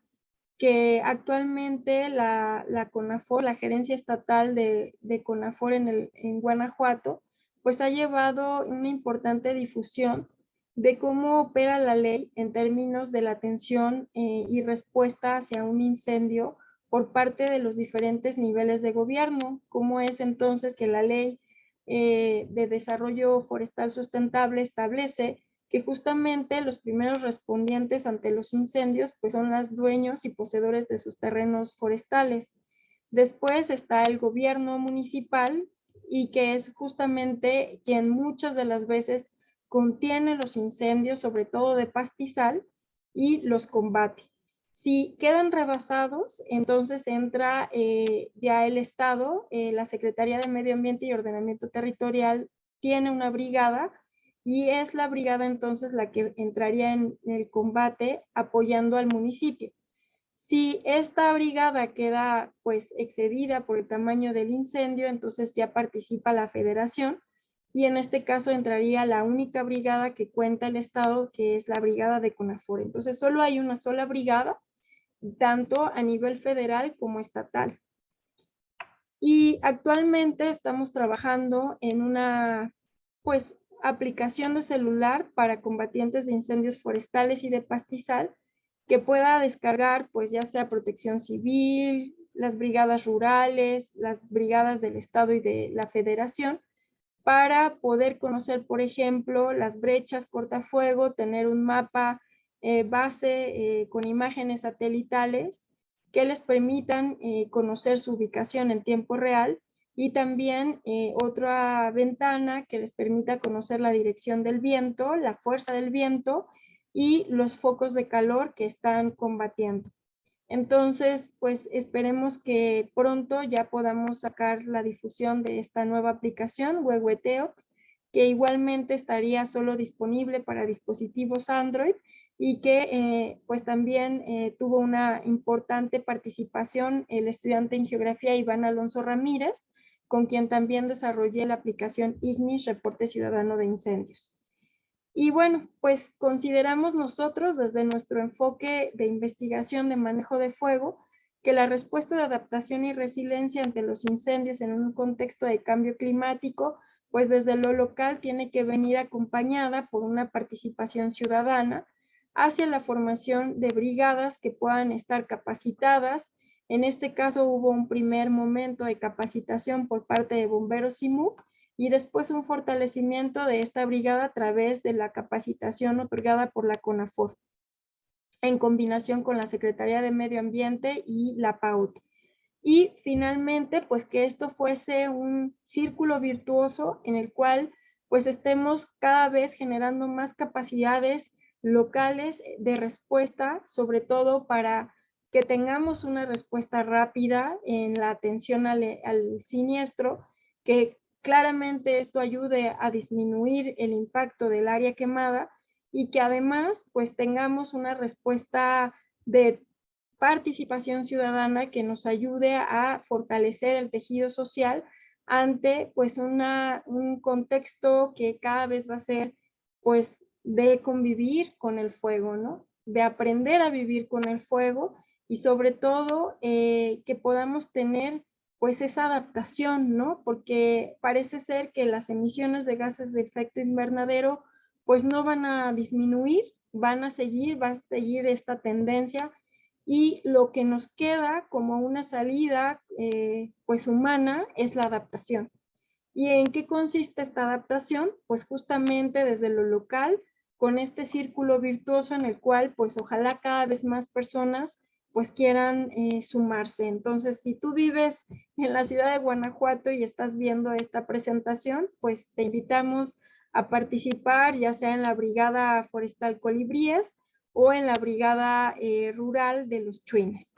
que actualmente la CONAFOR, la Gerencia Estatal de CONAFOR en Guanajuato, pues ha llevado una importante difusión de cómo opera la ley en términos de la atención y respuesta hacia un incendio por parte de los diferentes niveles de gobierno. Cómo es entonces que la ley de desarrollo forestal sustentable establece que justamente los primeros respondientes ante los incendios pues son los dueños y poseedores de sus terrenos forestales. Después está el gobierno municipal y que es justamente quien muchas de las veces contiene los incendios, sobre todo de pastizal, y los combate. Si quedan rebasados, entonces entra ya el Estado, la Secretaría de Medio Ambiente y Ordenamiento Territorial tiene una brigada y es la brigada entonces la que entraría en el combate apoyando al municipio. Si esta brigada queda pues excedida por el tamaño del incendio, entonces ya participa la federación y en este caso entraría la única brigada que cuenta el estado, que es la brigada de CONAFOR. Entonces solo hay una sola brigada, tanto a nivel federal como estatal. Y actualmente estamos trabajando en una pues aplicación de celular para combatientes de incendios forestales y de pastizal que pueda descargar pues ya sea Protección Civil, las brigadas rurales, las brigadas del estado y de la federación para poder conocer, por ejemplo, las brechas cortafuego, tener un mapa base con imágenes satelitales que les permitan conocer su ubicación en tiempo real y también otra ventana que les permita conocer la dirección del viento, la fuerza del viento y los focos de calor que están combatiendo. Entonces, pues esperemos que pronto ya podamos sacar la difusión de esta nueva aplicación, Huehueteo, que igualmente estaría solo disponible para dispositivos Android y que pues también tuvo una importante participación el estudiante en geografía Iván Alonso Ramírez, con quien también desarrollé la aplicación Ignis, Reporte Ciudadano de Incendios. Y bueno, pues consideramos nosotros desde nuestro enfoque de investigación de manejo de fuego que la respuesta de adaptación y resiliencia ante los incendios en un contexto de cambio climático, pues desde lo local tiene que venir acompañada por una participación ciudadana hacia la formación de brigadas que puedan estar capacitadas. En este caso hubo un primer momento de capacitación por parte de Bomberos CIMUC y después un fortalecimiento de esta brigada a través de la capacitación otorgada por la CONAFOR, en combinación con la Secretaría de Medio Ambiente y la PAUT. Y finalmente, pues que esto fuese un círculo virtuoso en el cual pues estemos cada vez generando más capacidades locales de respuesta, sobre todo para que tengamos una respuesta rápida en la atención al siniestro, que claramente esto ayude a disminuir el impacto del área quemada y que además pues tengamos una respuesta de participación ciudadana que nos ayude a fortalecer el tejido social ante pues un contexto que cada vez va a ser pues de convivir con el fuego, ¿no? De aprender a vivir con el fuego y sobre todo que podamos tener pues esa adaptación, ¿no? Porque parece ser que las emisiones de gases de efecto invernadero pues no van a disminuir, va a seguir esta tendencia y lo que nos queda como una salida pues humana es la adaptación. ¿Y en qué consiste esta adaptación? Pues justamente desde lo local, con este círculo virtuoso en el cual pues ojalá cada vez más personas pues quieran sumarse. Entonces, si tú vives en la ciudad de Guanajuato y estás viendo esta presentación, pues te invitamos a participar, ya sea en la Brigada Forestal Colibríes o en la Brigada Rural de los Chuines.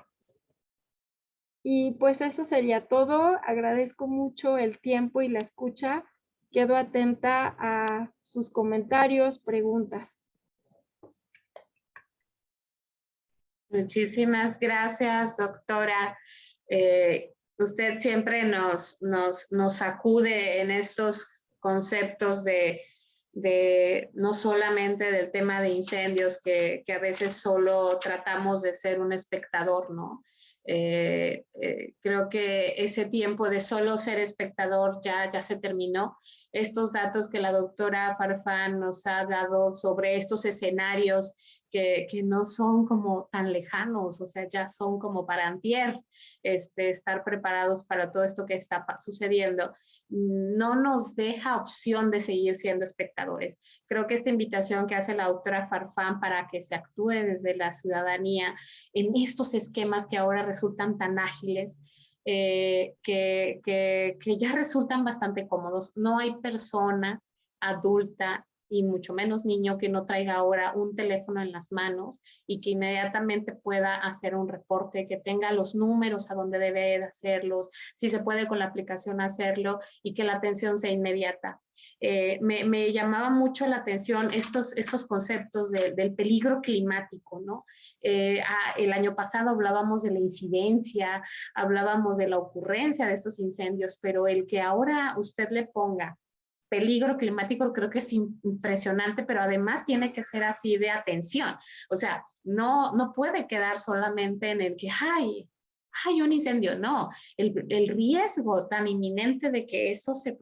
Y pues eso sería todo. Agradezco mucho el tiempo y la escucha. Quedo atenta a sus comentarios, preguntas. Muchísimas gracias, doctora. Usted siempre nos sacude en estos conceptos de no solamente del tema de incendios, que a veces solo tratamos de ser un espectador, ¿no? Creo que ese tiempo de solo ser espectador ya se terminó. Estos datos que la doctora Farfán nos ha dado sobre estos escenarios que no son como tan lejanos, o sea, ya son como para antier, estar preparados para todo esto que está sucediendo, no nos deja opción de seguir siendo espectadores. Creo que esta invitación que hace la doctora Farfán para que se actúe desde la ciudadanía en estos esquemas que ahora resultan tan ágiles, que ya resultan bastante cómodos. No hay persona adulta y mucho menos niño que no traiga ahora un teléfono en las manos y que inmediatamente pueda hacer un reporte, que tenga los números a donde debe hacerlos, si se puede con la aplicación hacerlo y que la atención sea inmediata. Me llamaba mucho la atención estos conceptos del peligro climático, ¿no? El año pasado hablábamos de la incidencia, hablábamos de la ocurrencia de estos incendios, pero el que ahora usted le ponga peligro climático creo que es impresionante, pero además tiene que ser así de atención. O sea, no puede quedar solamente en el que hay un incendio, no. El riesgo tan inminente de que eso se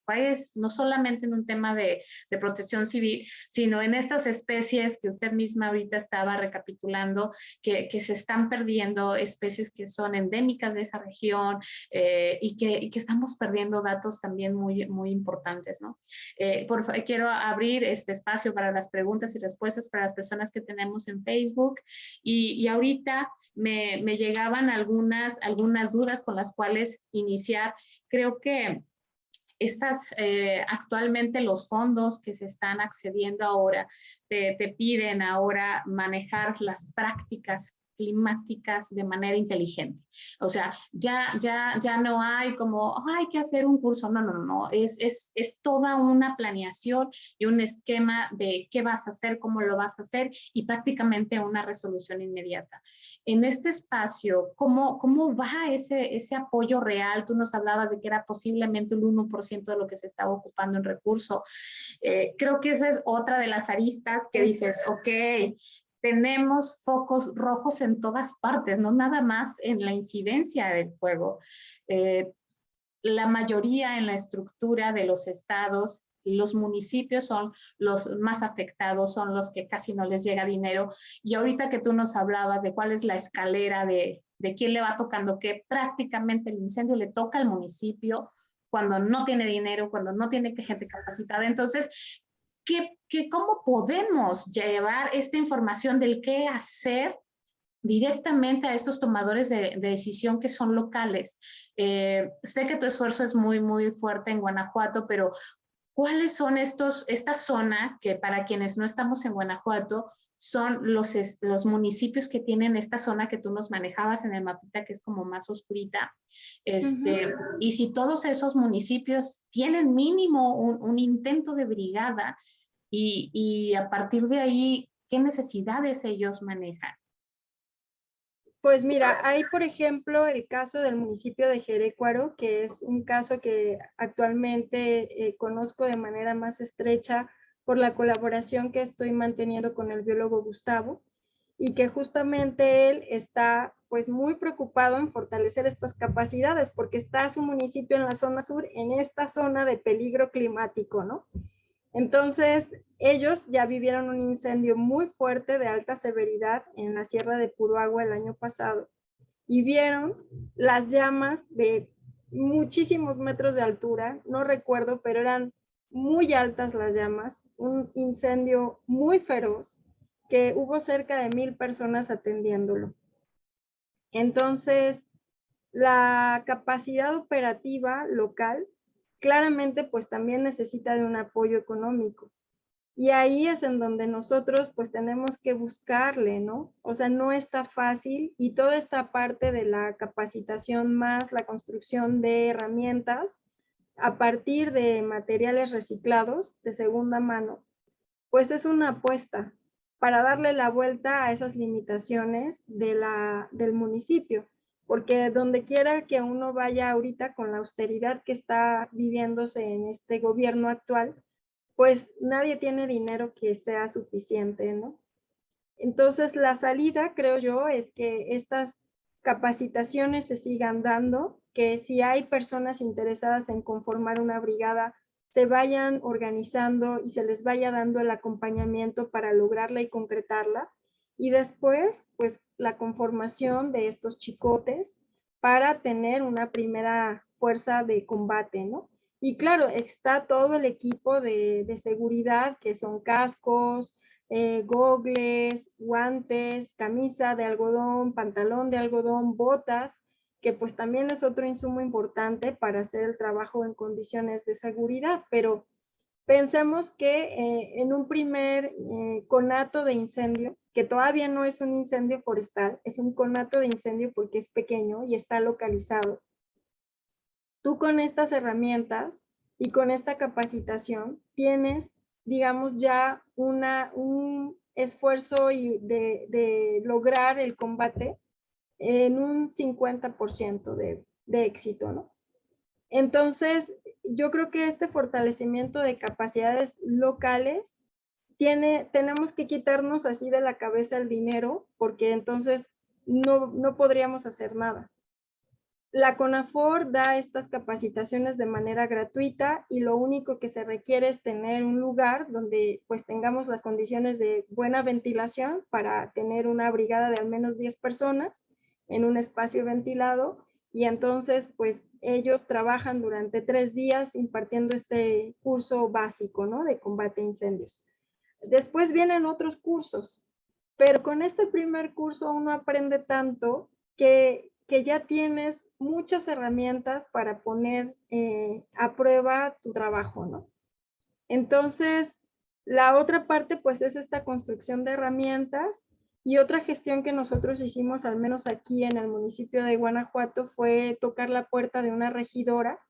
pues no solamente en un tema de protección civil, sino en estas especies que usted misma ahorita estaba recapitulando, que se están perdiendo, especies que son endémicas de esa región, y que estamos perdiendo datos también muy, muy importantes, ¿no? Quiero abrir este espacio para las preguntas y respuestas para las personas que tenemos en Facebook, y ahorita me llegaban algunas dudas con las cuales iniciar. Creo que actualmente los fondos que se están accediendo ahora te piden ahora manejar las prácticas climáticas de manera inteligente. O sea, ya no hay como, hay que hacer un curso. No. Es toda una planeación y un esquema de qué vas a hacer, cómo lo vas a hacer y prácticamente una resolución inmediata. En este espacio, ¿cómo va ese apoyo real? Tú nos hablabas de que era posiblemente el 1% de lo que se estaba ocupando en recurso. Creo que esa es otra de las aristas que dices, ok, tenemos focos rojos en todas partes, no nada más en la incidencia del fuego. La mayoría en la estructura de los estados, los municipios son los más afectados, son los que casi no les llega dinero. Y ahorita que tú nos hablabas de cuál es la escalera de quién le va tocando, que prácticamente el incendio le toca al municipio cuando no tiene dinero, cuando no tiene gente capacitada. Entonces, ¿cómo podemos llevar esta información del qué hacer directamente a estos tomadores de decisión que son locales? Sé que tu esfuerzo es muy, muy fuerte en Guanajuato, pero ¿cuáles son esta zona que para quienes no estamos en Guanajuato son los municipios que tienen esta zona que tú nos manejabas en el mapita, que es como más oscurita? Y si todos esos municipios tienen mínimo un intento de brigada, y a partir de ahí, ¿qué necesidades ellos manejan? Pues mira, hay por ejemplo el caso del municipio de Jerecuaro, que es un caso que actualmente conozco de manera más estrecha por la colaboración que estoy manteniendo con el biólogo Gustavo, y que justamente él está pues muy preocupado en fortalecer estas capacidades porque está su municipio en la zona sur, en esta zona de peligro climático, ¿no? Entonces, ellos ya vivieron un incendio muy fuerte de alta severidad en la Sierra de Puruagua el año pasado y vieron las llamas de muchísimos metros de altura, no recuerdo, pero eran muy altas las llamas, un incendio muy feroz que hubo cerca de 1,000 personas atendiéndolo. Entonces, la capacidad operativa local claramente pues también necesita de un apoyo económico. Y ahí es en donde nosotros pues tenemos que buscarle, ¿no? O sea, no está fácil, y toda esta parte de la capacitación más la construcción de herramientas a partir de materiales reciclados de segunda mano, pues es una apuesta para darle la vuelta a esas limitaciones del municipio, porque donde quiera que uno vaya ahorita con la austeridad que está viviéndose en este gobierno actual, pues nadie tiene dinero que sea suficiente, ¿no? Entonces la salida, creo yo, es que estas capacitaciones se sigan dando, que si hay personas interesadas en conformar una brigada, se vayan organizando y se les vaya dando el acompañamiento para lograrla y concretarla. Y después, pues la conformación de estos chicotes para tener una primera fuerza de combate, ¿no? Y claro, está todo el equipo de seguridad, que son cascos, gogles, guantes, camisa de algodón, pantalón de algodón, botas, que pues también es otro insumo importante para hacer el trabajo en condiciones de seguridad. Pero pensemos que en un primer conato de incendio, que todavía no es un incendio forestal, es un conato de incendio porque es pequeño y está localizado. Tú con estas herramientas y con esta capacitación tienes, digamos, ya un esfuerzo de lograr el combate en un 50% de éxito, ¿no? Entonces, yo creo que este fortalecimiento de capacidades locales tenemos que quitarnos así de la cabeza el dinero, porque entonces no podríamos hacer nada. La CONAFOR da estas capacitaciones de manera gratuita y lo único que se requiere es tener un lugar donde pues tengamos las condiciones de buena ventilación para tener una brigada de al menos 10 personas en un espacio ventilado, y entonces pues ellos trabajan durante 3 días impartiendo este curso básico, ¿no?, de combate a incendios. Después vienen otros cursos, pero con este primer curso uno aprende tanto que ya tienes muchas herramientas para poner a prueba tu trabajo, ¿no? Entonces, la otra parte pues es esta construcción de herramientas, y otra gestión que nosotros hicimos, al menos aquí en el municipio de Guanajuato, fue tocar la puerta de una regidora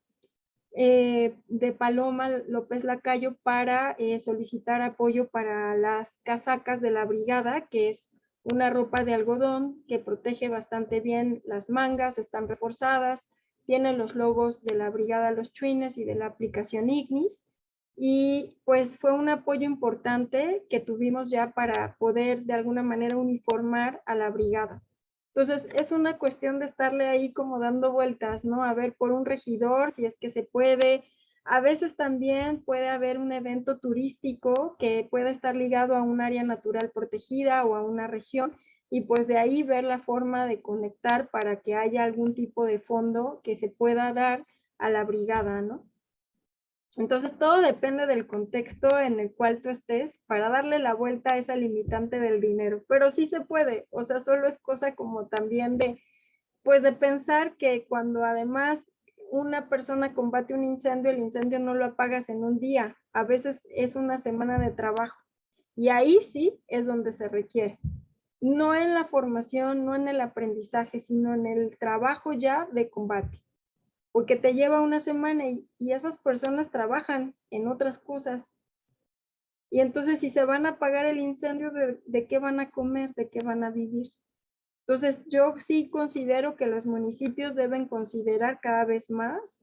de Paloma López Lacayo para solicitar apoyo para las casacas de la brigada, que es una ropa de algodón que protege bastante bien las mangas, están reforzadas, tienen los logos de la brigada Los Chuines y de la aplicación Ignis, y pues fue un apoyo importante que tuvimos ya para poder de alguna manera uniformar a la brigada. Entonces, es una cuestión de estarle ahí como dando vueltas, ¿no? A ver, por un regidor, si es que se puede. A veces también puede haber un evento turístico que pueda estar ligado a un área natural protegida o a una región, y pues de ahí ver la forma de conectar para que haya algún tipo de fondo que se pueda dar a la brigada, ¿no? Entonces, todo depende del contexto en el cual tú estés para darle la vuelta a esa limitante del dinero. Pero sí se puede, o sea, solo es cosa como también de, pues de pensar que cuando además una persona combate un incendio, el incendio no lo apagas en un día, a veces es una semana de trabajo. Y ahí sí es donde se requiere. No en la formación, no en el aprendizaje, sino en el trabajo ya de combate, porque te lleva una semana y esas personas trabajan en otras cosas. Y entonces si se van a apagar el incendio, ¿de qué van a comer? ¿De qué van a vivir? Entonces yo sí considero que los municipios deben considerar cada vez más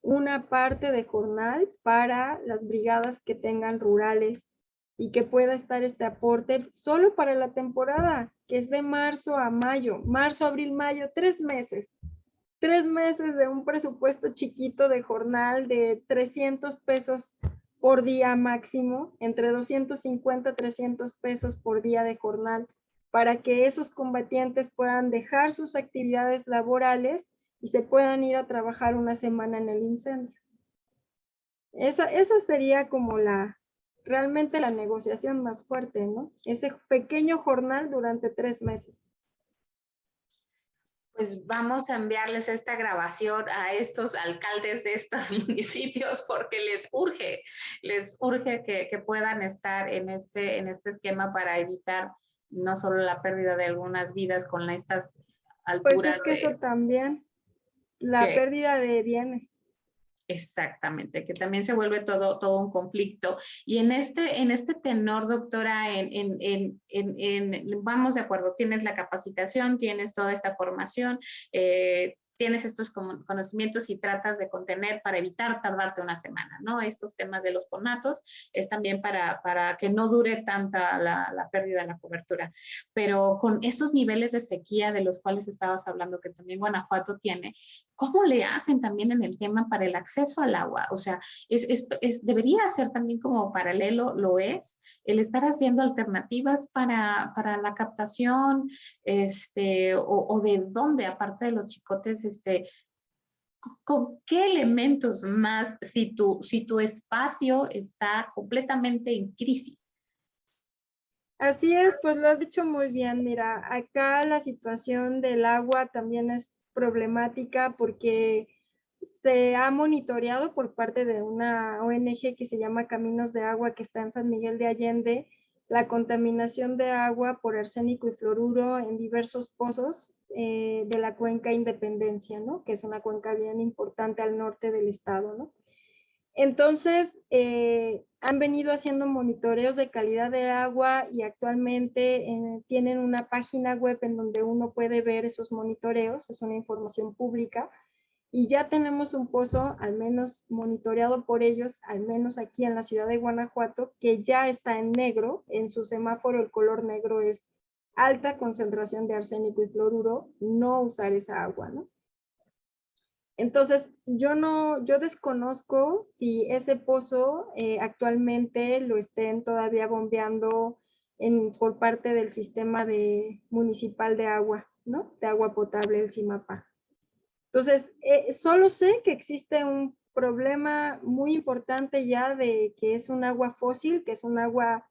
una parte de jornal para las brigadas que tengan rurales, y que pueda estar este aporte solo para la temporada, que es de marzo a mayo, marzo, abril, mayo, 3 meses. 3 meses de un presupuesto chiquito de jornal de 300 pesos por día máximo, entre 250 300 pesos por día de jornal, para que esos combatientes puedan dejar sus actividades laborales y se puedan ir a trabajar una semana en el incendio. Esa sería como realmente la negociación más fuerte, ¿no? Ese pequeño jornal durante 3 meses. Pues vamos a enviarles esta grabación a estos alcaldes de estos municipios porque les urge que puedan estar en este esquema para evitar no solo la pérdida de algunas vidas con estas Pues alturas es que eso también, la que pérdida de bienes. exactamente, que también se vuelve todo un conflicto. Y en este tenor, doctora, vamos de acuerdo, tienes la capacitación, tienes toda esta formación, tienes estos conocimientos y tratas de contener para evitar tardarte una semana, ¿no? Estos temas de los conatos es también para que no dure tanta la pérdida de la cobertura. Pero con esos niveles de sequía de los cuales estabas hablando, que también Guanajuato tiene, ¿cómo le hacen también en el tema para el acceso al agua? O sea, debería ser también como paralelo, lo es, el estar haciendo alternativas para la captación, o de dónde, aparte de los chicotes, ¿con qué elementos más si tu espacio está completamente en crisis? Así es, pues lo has dicho muy bien. Mira, acá la situación del agua también es problemática porque se ha monitoreado por parte de una ONG que se llama Caminos de Agua, que está en San Miguel de Allende, la contaminación de agua por arsénico y fluoruro en diversos pozos de la cuenca Independencia, ¿no? Que es una cuenca bien importante al norte del estado, ¿no? Entonces, han venido haciendo monitoreos de calidad de agua, y actualmente tienen una página web en donde uno puede ver esos monitoreos, es una información pública, y ya tenemos un pozo, al menos monitoreado por ellos, al menos aquí en la ciudad de Guanajuato, que ya está en negro. En su semáforo el color negro es alta concentración de arsénico y fluoruro, no usar esa agua, ¿no? Entonces, yo desconozco si ese pozo actualmente lo estén todavía bombeando por parte del sistema municipal de agua, ¿no? De agua potable, el CIMAPA. Entonces, solo sé que existe un problema muy importante ya de que es un agua fósil, que es un agua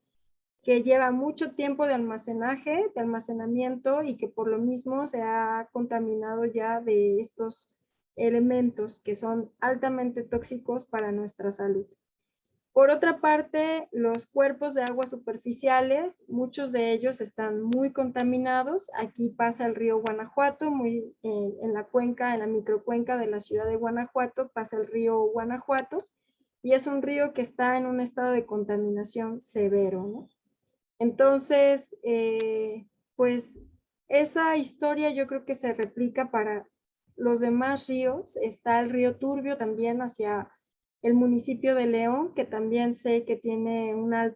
que lleva mucho tiempo de almacenaje, de almacenamiento y que por lo mismo se ha contaminado ya de estos elementos que son altamente tóxicos para nuestra salud. Por otra parte, los cuerpos de agua superficiales, muchos de ellos están muy contaminados. Aquí pasa el río Guanajuato, en la cuenca, en la microcuenca de la ciudad de Guanajuato, pasa el río Guanajuato y es un río que está en un estado de contaminación severo, ¿no? Entonces, pues esa historia yo creo que se replica para los demás ríos. Está el río Turbio también hacia el municipio de León, que también sé que tiene una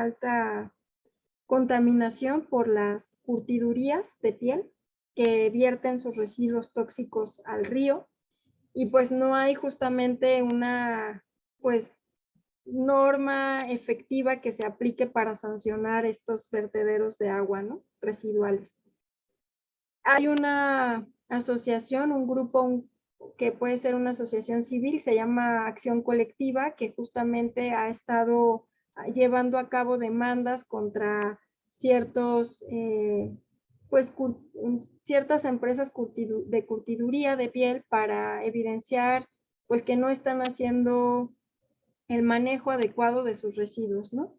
alta contaminación por las curtidurías de piel que vierten sus residuos tóxicos al río. Y pues no hay justamente una, pues, norma efectiva que se aplique para sancionar estos vertederos de agua, ¿no? Residuales. Hay una asociación, un grupo que puede ser una asociación civil, se llama Acción Colectiva, que justamente ha estado llevando a cabo demandas contra ciertos, pues, ciertas empresas de curtiduría de piel para evidenciar, pues, que no están haciendo el manejo adecuado de sus residuos, ¿no?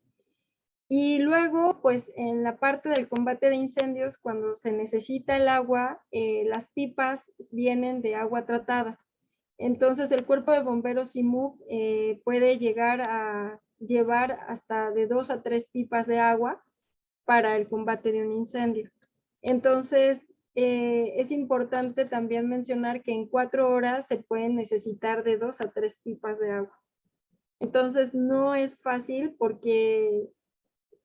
Y luego, pues en la parte del combate de incendios, cuando se necesita el agua, las pipas vienen de agua tratada. Entonces el cuerpo de bomberos CIMUB puede llegar a llevar hasta de 2 a 3 pipas de agua para el combate de un incendio. Entonces es importante también mencionar que en 4 horas se pueden necesitar de 2 a 3 pipas de agua. Entonces no es fácil porque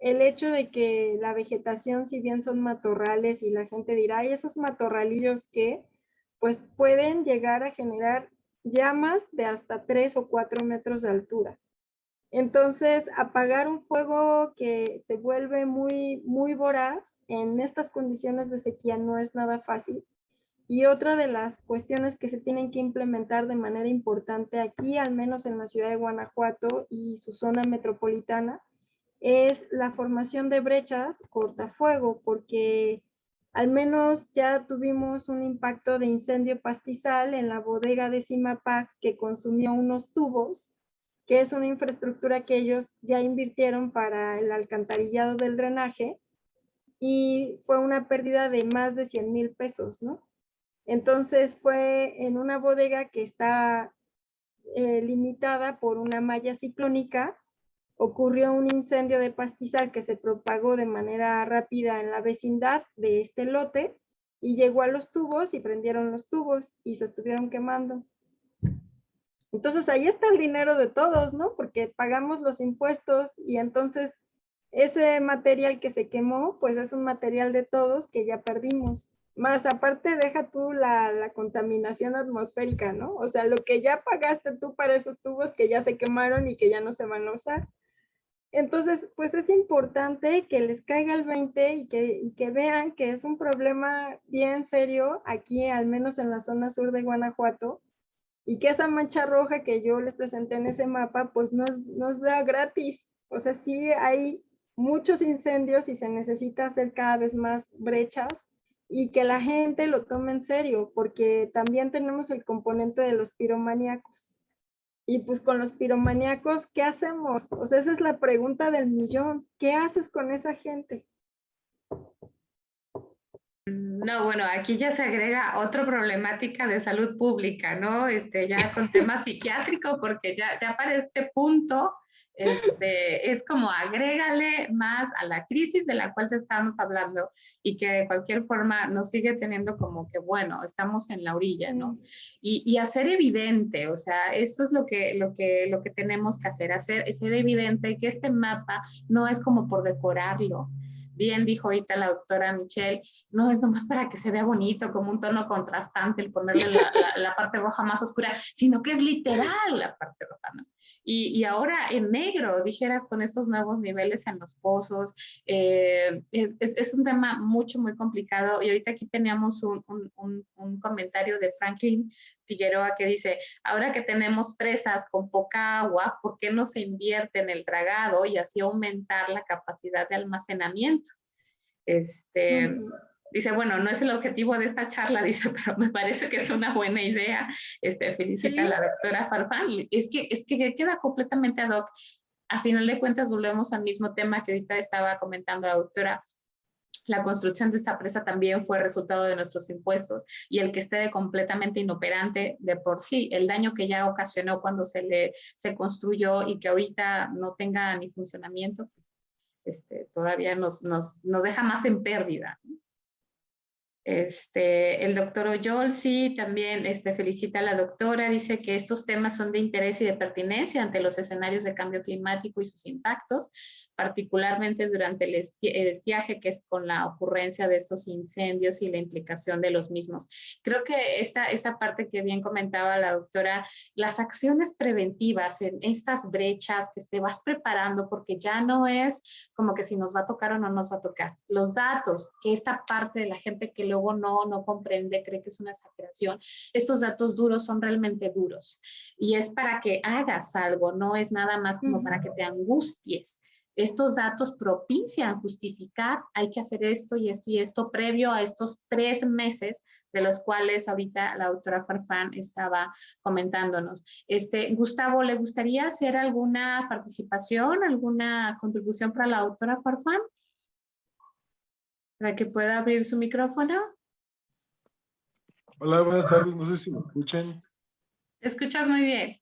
el hecho de que la vegetación, si bien son matorrales y la gente dirá, ¿y esos matorralillos qué? Pues pueden llegar a generar llamas de hasta 3 o 4 metros de altura. Entonces, apagar un fuego que se vuelve muy voraz en estas condiciones de sequía no es nada fácil. Y otra de las cuestiones que se tienen que implementar de manera importante aquí, al menos en la ciudad de Guanajuato y su zona metropolitana, es la formación de brechas cortafuego, porque al menos ya tuvimos un impacto de incendio pastizal en la bodega de CIMAPAC que consumió unos tubos, que es una infraestructura que ellos ya invirtieron para el alcantarillado del drenaje, y fue una pérdida de más de 100,000 pesos, ¿no? Entonces fue en una bodega que está limitada por una malla ciclónica. Ocurrió un incendio de pastizal que se propagó de manera rápida en la vecindad de este lote y llegó a los tubos y prendieron los tubos y se estuvieron quemando. Entonces ahí está el dinero de todos, ¿no? Porque pagamos los impuestos y entonces ese material que se quemó, pues es un material de todos que ya perdimos. Más aparte, deja tú la contaminación atmosférica, ¿no? O sea, lo que ya pagaste tú para esos tubos que ya se quemaron y que ya no se van a usar. Entonces, pues es importante que les caiga el 20 y que vean que es un problema bien serio aquí, al menos en la zona sur de Guanajuato, y que esa mancha roja que yo les presenté en ese mapa, pues no es de gratis. O sea, sí hay muchos incendios y se necesita hacer cada vez más brechas y que la gente lo tome en serio, porque también tenemos el componente de los piromaníacos. Y pues con los piromaníacos, ¿qué hacemos? O sea, esa es la pregunta del millón. ¿Qué haces con esa gente? No, bueno, aquí ya se agrega otra problemática de salud pública, ¿no? Ya con tema psiquiátrico, porque ya para este punto, es como agrégale más a la crisis de la cual ya estábamos hablando y que de cualquier forma nos sigue teniendo como que, bueno, estamos en la orilla, ¿no? Y hacer evidente, o sea, eso es lo que tenemos que hacer ser evidente que este mapa no es como por decorarlo, bien dijo ahorita la doctora Michelle, no es nomás para que se vea bonito, como un tono contrastante, el ponerle la parte roja más oscura, sino que es literal la parte roja, ¿no? Y ahora en negro, dijeras, con estos nuevos niveles en los pozos, es un tema mucho, muy complicado. Y ahorita aquí teníamos un comentario de Franklin Figueroa que dice, ahora que tenemos presas con poca agua, ¿por qué no se invierte en el dragado y así aumentar la capacidad de almacenamiento? Dice, bueno, no es el objetivo de esta charla, dice, pero me parece que es una buena idea. Felicita a Sí. la doctora Farfán. Es que queda completamente ad hoc. A final de cuentas, volvemos al mismo tema que ahorita estaba comentando la doctora. La construcción de esta presa también fue resultado de nuestros impuestos y el que esté completamente inoperante de por sí, el daño que ya ocasionó cuando se construyó y que ahorita no tenga ni funcionamiento, pues, todavía nos deja más en pérdida. El doctor Oyolsi también felicita a la doctora, dice que estos temas son de interés y de pertinencia ante los escenarios de cambio climático y sus impactos, particularmente durante el estiaje, que es con la ocurrencia de estos incendios y la implicación de los mismos. Creo que esta parte que bien comentaba la doctora, las acciones preventivas en estas brechas que te vas preparando, porque ya no es como que si nos va a tocar o no nos va a tocar. Los datos, que esta parte de la gente que luego no comprende, cree que es una exageración, estos datos duros son realmente duros. Y es para que hagas algo, no es nada más como para que te angusties. Estos datos propician justificar, hay que hacer esto y esto y esto previo a estos 3 meses de los cuales ahorita la doctora Farfán estaba comentándonos. Gustavo, ¿le gustaría hacer alguna participación, alguna contribución para la doctora Farfán? Para que pueda abrir su micrófono. Hola, buenas tardes, no sé si me escuchan. Te escuchas muy bien.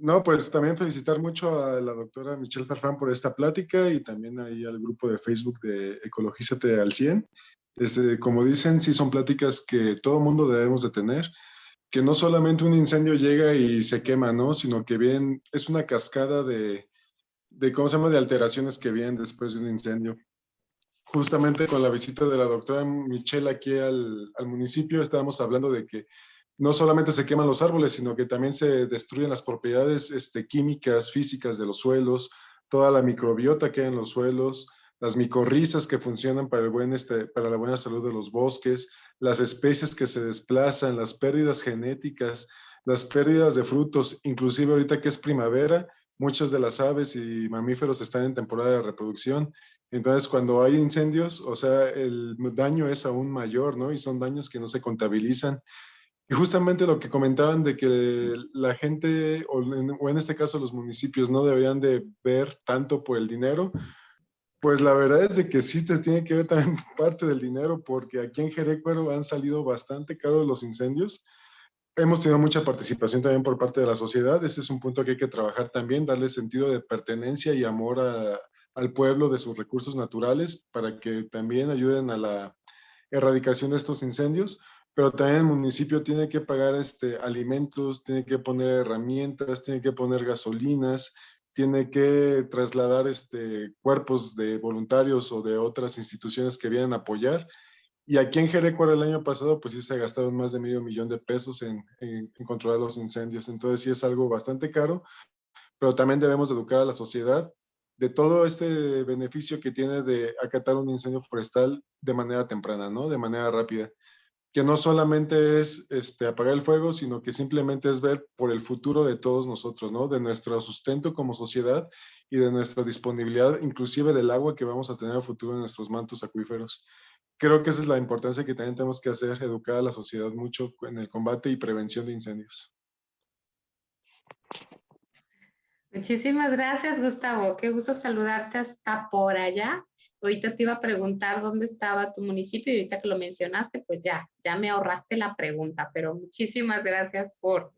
No, pues también felicitar mucho a la doctora Michelle Farfán por esta plática y también ahí al grupo de Facebook de Ecologízate al 100. Como dicen, sí son pláticas que todo mundo debemos de tener, que no solamente un incendio llega y se quema, ¿no? Sino que bien, es una cascada ¿cómo se llama?, de alteraciones que vienen después de un incendio. Justamente con la visita de la doctora Michelle aquí al municipio, estábamos hablando de que no solamente se queman los árboles, sino que también se destruyen las propiedades químicas, físicas de los suelos, toda la microbiota que hay en los suelos, las micorrizas que funcionan para, para la buena salud de los bosques, las especies que se desplazan, las pérdidas genéticas, las pérdidas de frutos, inclusive ahorita que es primavera, muchas de las aves y mamíferos están en temporada de reproducción. Entonces, cuando hay incendios, o sea, el daño es aún mayor, ¿no? Y son daños que no se contabilizan. Y justamente lo que comentaban de que la gente, o en este caso los municipios, no deberían de ver tanto por el dinero, pues la verdad es de que sí te tiene que ver también parte del dinero, porque aquí en Jerecuaro han salido bastante caros los incendios. Hemos tenido mucha participación también por parte de la sociedad. Ese es un punto que hay que trabajar también, darle sentido de pertenencia y amor al pueblo de sus recursos naturales para que también ayuden a la erradicación de estos incendios. Pero también el municipio tiene que pagar alimentos, tiene que poner herramientas, tiene que poner gasolinas, tiene que trasladar cuerpos de voluntarios o de otras instituciones que vienen a apoyar. Y aquí en Jerecuaro el año pasado, pues sí se gastaron más de $500,000 en controlar los incendios. Entonces sí es algo bastante caro, pero también debemos educar a la sociedad de todo este beneficio que tiene de acatar un incendio forestal de manera temprana, ¿no? De manera rápida. Que no solamente es apagar el fuego, sino que simplemente es ver por el futuro de todos nosotros, ¿no? De nuestro sustento como sociedad y de nuestra disponibilidad, inclusive del agua que vamos a tener a futuro en nuestros mantos acuíferos. Creo que esa es la importancia que también tenemos que hacer, educar a la sociedad mucho en el combate y prevención de incendios. Muchísimas gracias, Gustavo. Qué gusto saludarte hasta por allá. Ahorita te iba a preguntar dónde estaba tu municipio y ahorita que lo mencionaste, pues ya me ahorraste la pregunta, pero muchísimas gracias por...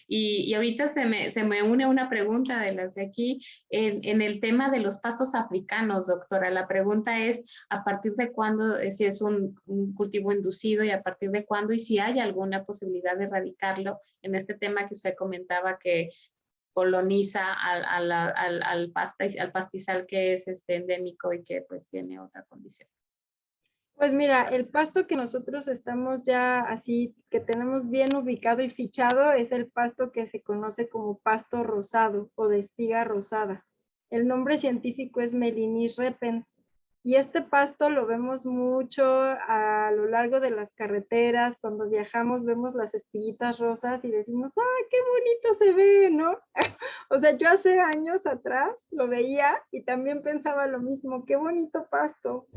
Y ahorita se me une una pregunta de las de aquí en el tema de los pastos africanos, doctora. La pregunta es, ¿a partir de cuándo, si es un cultivo inducido y a partir de cuándo y si hay alguna posibilidad de erradicarlo en este tema que usted comentaba que coloniza al pastizal que es endémico y que pues tiene otra condición. Pues mira, el pasto que nosotros estamos ya así, que tenemos bien ubicado y fichado, es el pasto que se conoce como pasto rosado o de espiga rosada. El nombre científico es Melinis repens. Y este pasto lo vemos mucho a lo largo de las carreteras. Cuando viajamos vemos las espiguitas rosas y decimos, ¡ah, qué bonito se ve!, ¿no? O sea, yo hace años atrás lo veía y también pensaba lo mismo, qué bonito pasto.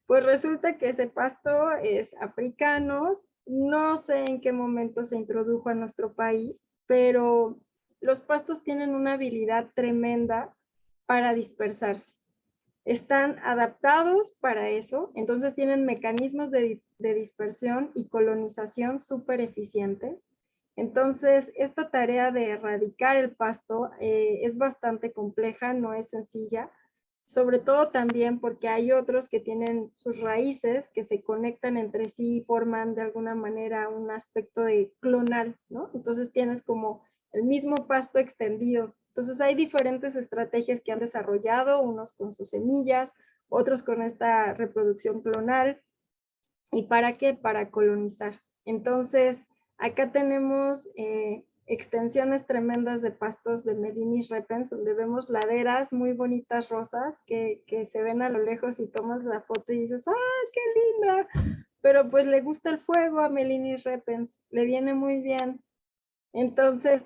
Pues resulta que ese pasto es africano, no sé en qué momento se introdujo a nuestro país, pero los pastos tienen una habilidad tremenda para dispersarse. Están adaptados para eso, entonces tienen mecanismos de dispersión y colonización súper eficientes. Entonces, esta tarea de erradicar el pasto es bastante compleja, no es sencilla, sobre todo también porque hay otros que tienen sus raíces que se conectan entre sí y forman de alguna manera un aspecto de clonal, ¿no? Entonces tienes como el mismo pasto extendido. Entonces hay diferentes estrategias que han desarrollado, unos con sus semillas, otros con esta reproducción clonal. ¿Y para qué? Para colonizar. Entonces, acá tenemos extensiones tremendas de pastos de Melinis repens, donde vemos laderas muy bonitas rosas que se ven a lo lejos y tomas la foto y dices, ¡ah, qué linda! Pero pues le gusta el fuego a Melinis repens, le viene muy bien. Entonces,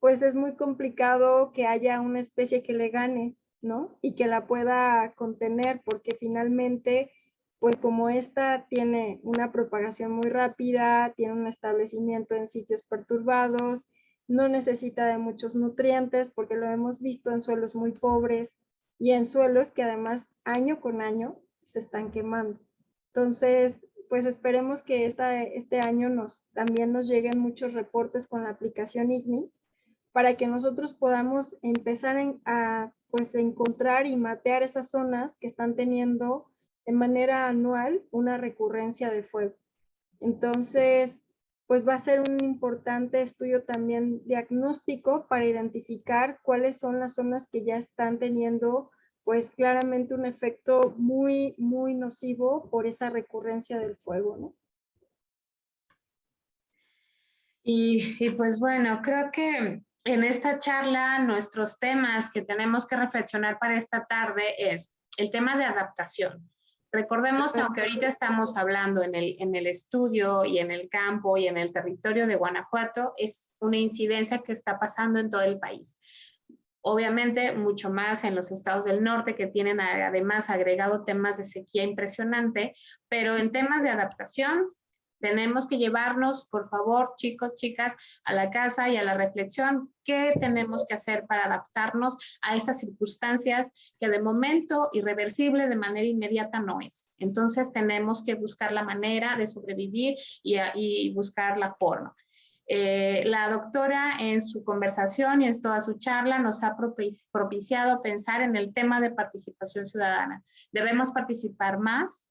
pues es muy complicado que haya una especie que le gane, ¿no? Y que la pueda contener, porque finalmente, pues como esta tiene una propagación muy rápida, tiene un establecimiento en sitios perturbados, no necesita de muchos nutrientes, porque lo hemos visto en suelos muy pobres y en suelos que además año con año se están quemando. Entonces, pues esperemos que este año también nos lleguen muchos reportes con la aplicación IGNIS para que nosotros podamos empezar a pues, encontrar y mapear esas zonas que están teniendo de manera anual una recurrencia de fuego. Entonces, pues va a ser un importante estudio también diagnóstico para identificar cuáles son las zonas que ya están teniendo pues claramente un efecto muy, muy nocivo por esa recurrencia del fuego, ¿no? Y pues bueno, creo que en esta charla nuestros temas que tenemos que reflexionar para esta tarde es el tema de adaptación. Recordemos que aunque ahorita estamos hablando en el estudio y en el campo y en el territorio de Guanajuato, es una incidencia que está pasando en todo el país. Obviamente mucho más en los estados del norte que tienen además agregado temas de sequía impresionante, pero en temas de adaptación tenemos que llevarnos, por favor, chicos, chicas, a la casa y a la reflexión, qué tenemos que hacer para adaptarnos a esas circunstancias que de momento irreversible de manera inmediata no es. Entonces tenemos que buscar la manera de sobrevivir y buscar la forma. La doctora en su conversación y en toda su charla nos ha propiciado pensar en el tema de participación ciudadana. Debemos participar más.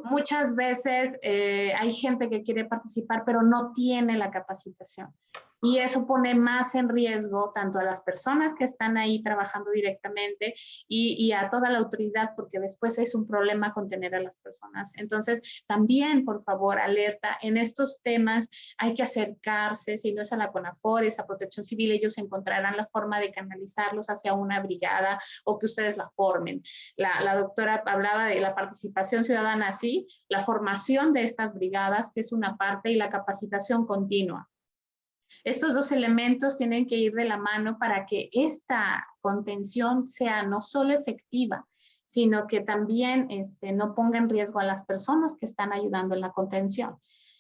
Muchas veces hay gente que quiere participar pero no tiene la capacitación y eso pone más en riesgo tanto a las personas que están ahí trabajando directamente y a toda la autoridad, porque después es un problema contener a las personas. Entonces también, por favor, alerta, en estos temas hay que acercarse, si no es a la CONAFOR, es a Protección Civil, ellos encontrarán la forma de canalizarlos hacia una brigada o que ustedes la formen. La doctora hablaba de la participación ciudadana, sí, la formación de estas brigadas, que es una parte, y la capacitación continua. Estos dos elementos tienen que ir de la mano para que esta contención sea no solo efectiva, sino que también no ponga en riesgo a las personas que están ayudando en la contención.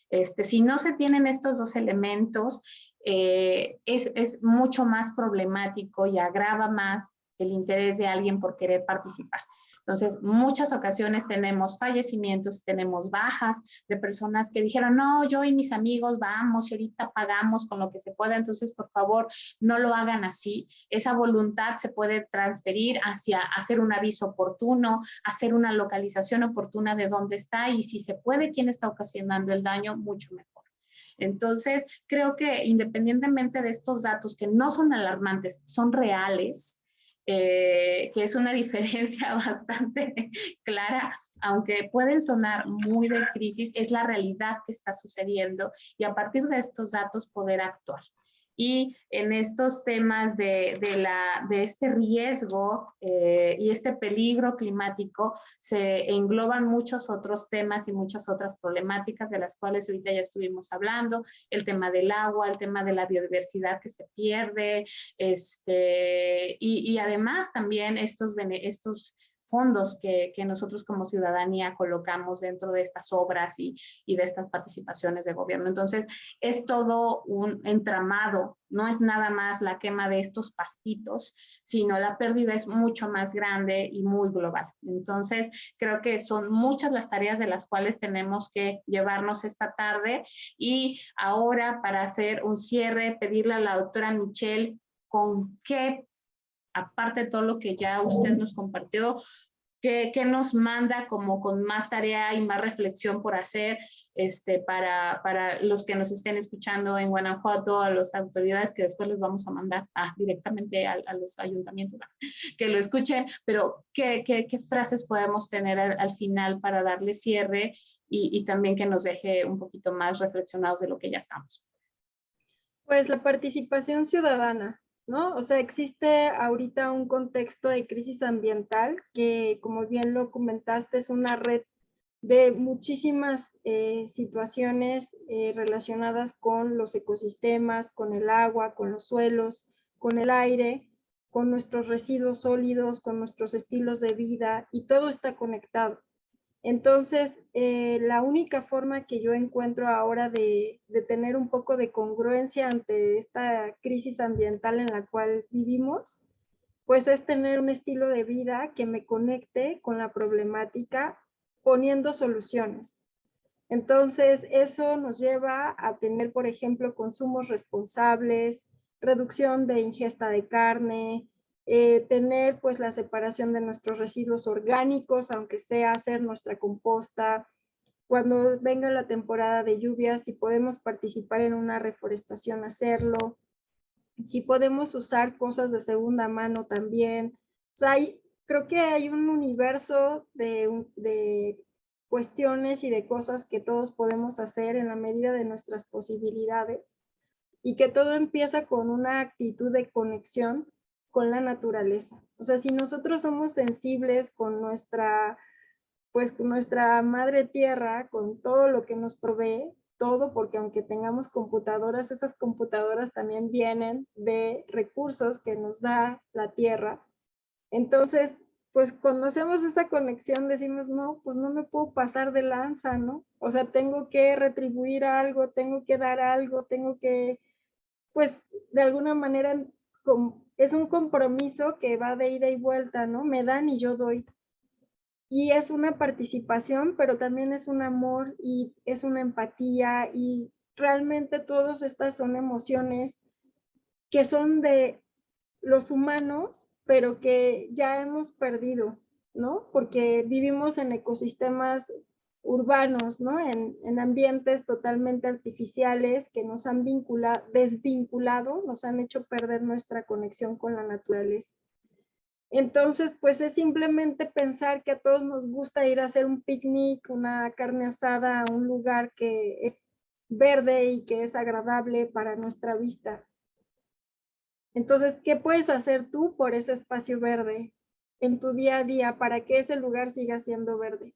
Si no se tienen estos dos elementos, es mucho más problemático y agrava más el interés de alguien por querer participar. Entonces, muchas ocasiones tenemos fallecimientos, tenemos bajas de personas que dijeron, no, yo y mis amigos vamos y ahorita pagamos con lo que se pueda. Entonces, por favor, no lo hagan así. Esa voluntad se puede transferir hacia hacer un aviso oportuno, hacer una localización oportuna de dónde está y si se puede, quién está ocasionando el daño, mucho mejor. Entonces, creo que independientemente de estos datos que no son alarmantes, son reales, que es una diferencia bastante clara, aunque pueden sonar muy de crisis, es la realidad que está sucediendo y a partir de estos datos poder actuar. Y en estos temas de este riesgo y este peligro climático se engloban muchos otros temas y muchas otras problemáticas de las cuales ahorita ya estuvimos hablando, el tema del agua, el tema de la biodiversidad que se pierde, y además también estos fondos que nosotros como ciudadanía colocamos dentro de estas obras y de estas participaciones de gobierno. Entonces, es todo un entramado, no es nada más la quema de estos pastitos, sino la pérdida es mucho más grande y muy global. Entonces, creo que son muchas las tareas de las cuales tenemos que llevarnos esta tarde y ahora para hacer un cierre, pedirle a la doctora Michelle con qué, aparte de todo lo que ya usted nos compartió, ¿qué nos manda como con más tarea y más reflexión por hacer para los que nos estén escuchando en Guanajuato, a las autoridades que después les vamos a mandar directamente a los ayuntamientos que lo escuchen, pero ¿qué frases podemos tener al final para darle cierre y también que nos deje un poquito más reflexionados de lo que ya estamos? Pues la participación ciudadana, ¿no? O sea, existe ahorita un contexto de crisis ambiental que, como bien lo comentaste, es una red de muchísimas situaciones relacionadas con los ecosistemas, con el agua, con los suelos, con el aire, con nuestros residuos sólidos, con nuestros estilos de vida, y todo está conectado. Entonces, la única forma que yo encuentro ahora de tener un poco de congruencia ante esta crisis ambiental en la cual vivimos, pues es tener un estilo de vida que me conecte con la problemática poniendo soluciones. Entonces, eso nos lleva a tener, por ejemplo, consumos responsables, reducción de ingesta de carne, tener pues la separación de nuestros residuos orgánicos, aunque sea hacer nuestra composta. Cuando venga la temporada de lluvias, si podemos participar en una reforestación, hacerlo. Si podemos usar cosas de segunda mano también. O sea, creo que hay un universo de cuestiones y de cosas que todos podemos hacer en la medida de nuestras posibilidades y que todo empieza con una actitud de conexión con la naturaleza. O sea, si nosotros somos sensibles con con nuestra madre tierra, con todo lo que nos provee, todo, porque aunque tengamos computadoras, esas computadoras también vienen de recursos que nos da la tierra. Entonces, pues cuando hacemos esa conexión decimos, no, pues no me puedo pasar de lanza, ¿no? O sea, tengo que retribuir algo, tengo que dar algo, tengo que, pues de alguna manera es un compromiso que va de ida y vuelta, ¿no? Me dan y yo doy. Y es una participación, pero también es un amor y es una empatía, y realmente todas estas son emociones que son de los humanos, pero que ya hemos perdido, ¿no? Porque vivimos en ecosistemas urbanos, ¿no? En ambientes totalmente artificiales que nos han desvinculado, nos han hecho perder nuestra conexión con la naturaleza. Entonces, pues es simplemente pensar que a todos nos gusta ir a hacer un picnic, una carne asada a un lugar que es verde y que es agradable para nuestra vista. Entonces, ¿qué puedes hacer tú por ese espacio verde en tu día a día para que ese lugar siga siendo verde?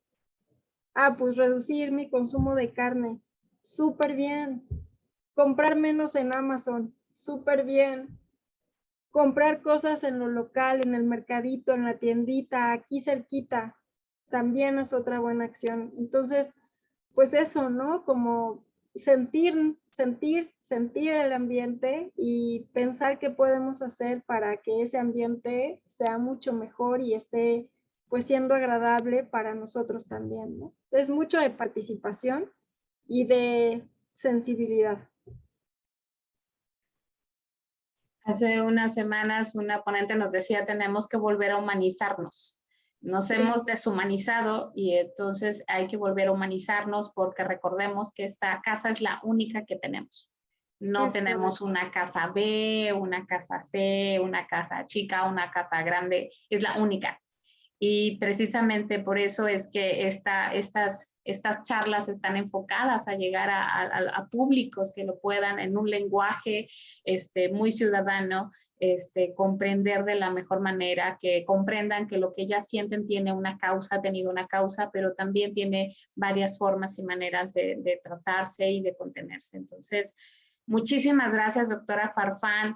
Ah, pues reducir mi consumo de carne. Súper bien. Comprar menos en Amazon. Súper bien. Comprar cosas en lo local, en el mercadito, en la tiendita, aquí cerquita, también es otra buena acción. Entonces, pues eso, ¿no? Como sentir el ambiente y pensar qué podemos hacer para que ese ambiente sea mucho mejor y esté pues siendo agradable para nosotros también, ¿no? Es mucho de participación y de sensibilidad. Hace unas semanas una ponente nos decía, tenemos que volver a humanizarnos. Nos hemos deshumanizado y entonces hay que volver a humanizarnos porque recordemos que esta casa es la única que tenemos. No tenemos una casa B, una casa C, una casa chica, una casa grande, es la única. Y precisamente por eso es que estas charlas están enfocadas a llegar a públicos que lo puedan en un lenguaje muy ciudadano, comprender de la mejor manera, que comprendan que lo que ellas sienten tiene una causa, ha tenido una causa, pero también tiene varias formas y maneras de tratarse y de contenerse. Entonces, muchísimas gracias, doctora Farfán.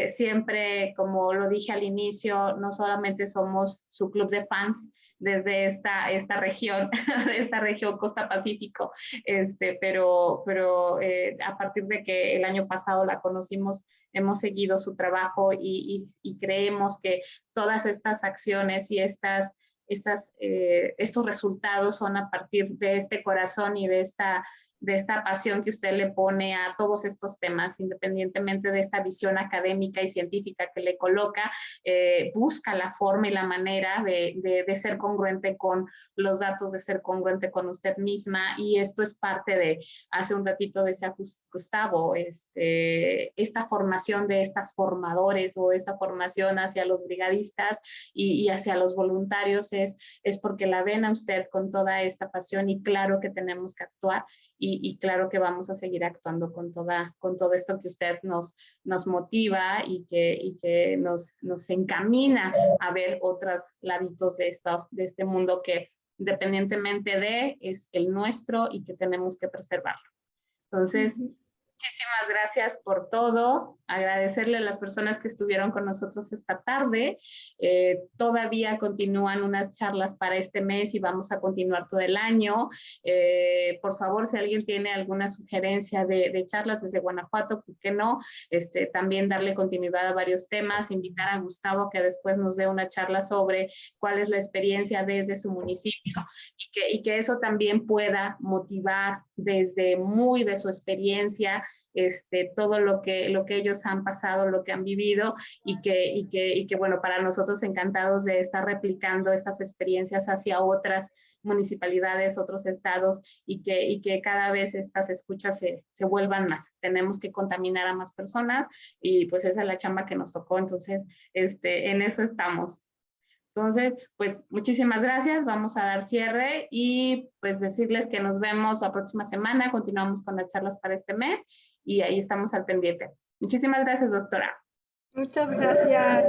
Siempre, como lo dije al inicio, no solamente somos su club de fans desde esta región, de esta región Costa Pacífico, pero a partir de que el año pasado la conocimos, hemos seguido su trabajo y creemos que todas estas acciones y estos resultados son a partir de este corazón y de esta pasión que usted le pone a todos estos temas, independientemente de esta visión académica y científica que le coloca, busca la forma y la manera de ser congruente con los datos, de ser congruente con usted misma, y esto es parte de, hace un ratito decía Gustavo, esta formación de estas formadores o esta formación hacia los brigadistas y hacia los voluntarios es porque la ven a usted con toda esta pasión y claro que tenemos que actuar. Y claro que vamos a seguir actuando con todo esto que usted nos motiva y que nos encamina a ver otros laditos de este mundo que independientemente es el nuestro y que tenemos que preservarlo. Entonces, muchísimas gracias por todo. Agradecerle a las personas que estuvieron con nosotros esta tarde. Todavía continúan unas charlas para este mes y vamos a continuar todo el año. Por favor, si alguien tiene alguna sugerencia de charlas desde Guanajuato, ¿por qué no? También darle continuidad a varios temas, invitar a Gustavo que después nos dé una charla sobre cuál es la experiencia desde su municipio y que eso también pueda motivar desde muy de su experiencia todo lo que ellos han pasado, lo que han vivido y que bueno, para nosotros encantados de estar replicando esas experiencias hacia otras municipalidades, otros estados y que cada vez estas escuchas se vuelvan más. Tenemos que contaminar a más personas y pues esa es la chamba que nos tocó, entonces en eso estamos. Entonces, pues muchísimas gracias, vamos a dar cierre y pues decirles que nos vemos la próxima semana, continuamos con las charlas para este mes y ahí estamos al pendiente. Muchísimas gracias, doctora. Muchas gracias.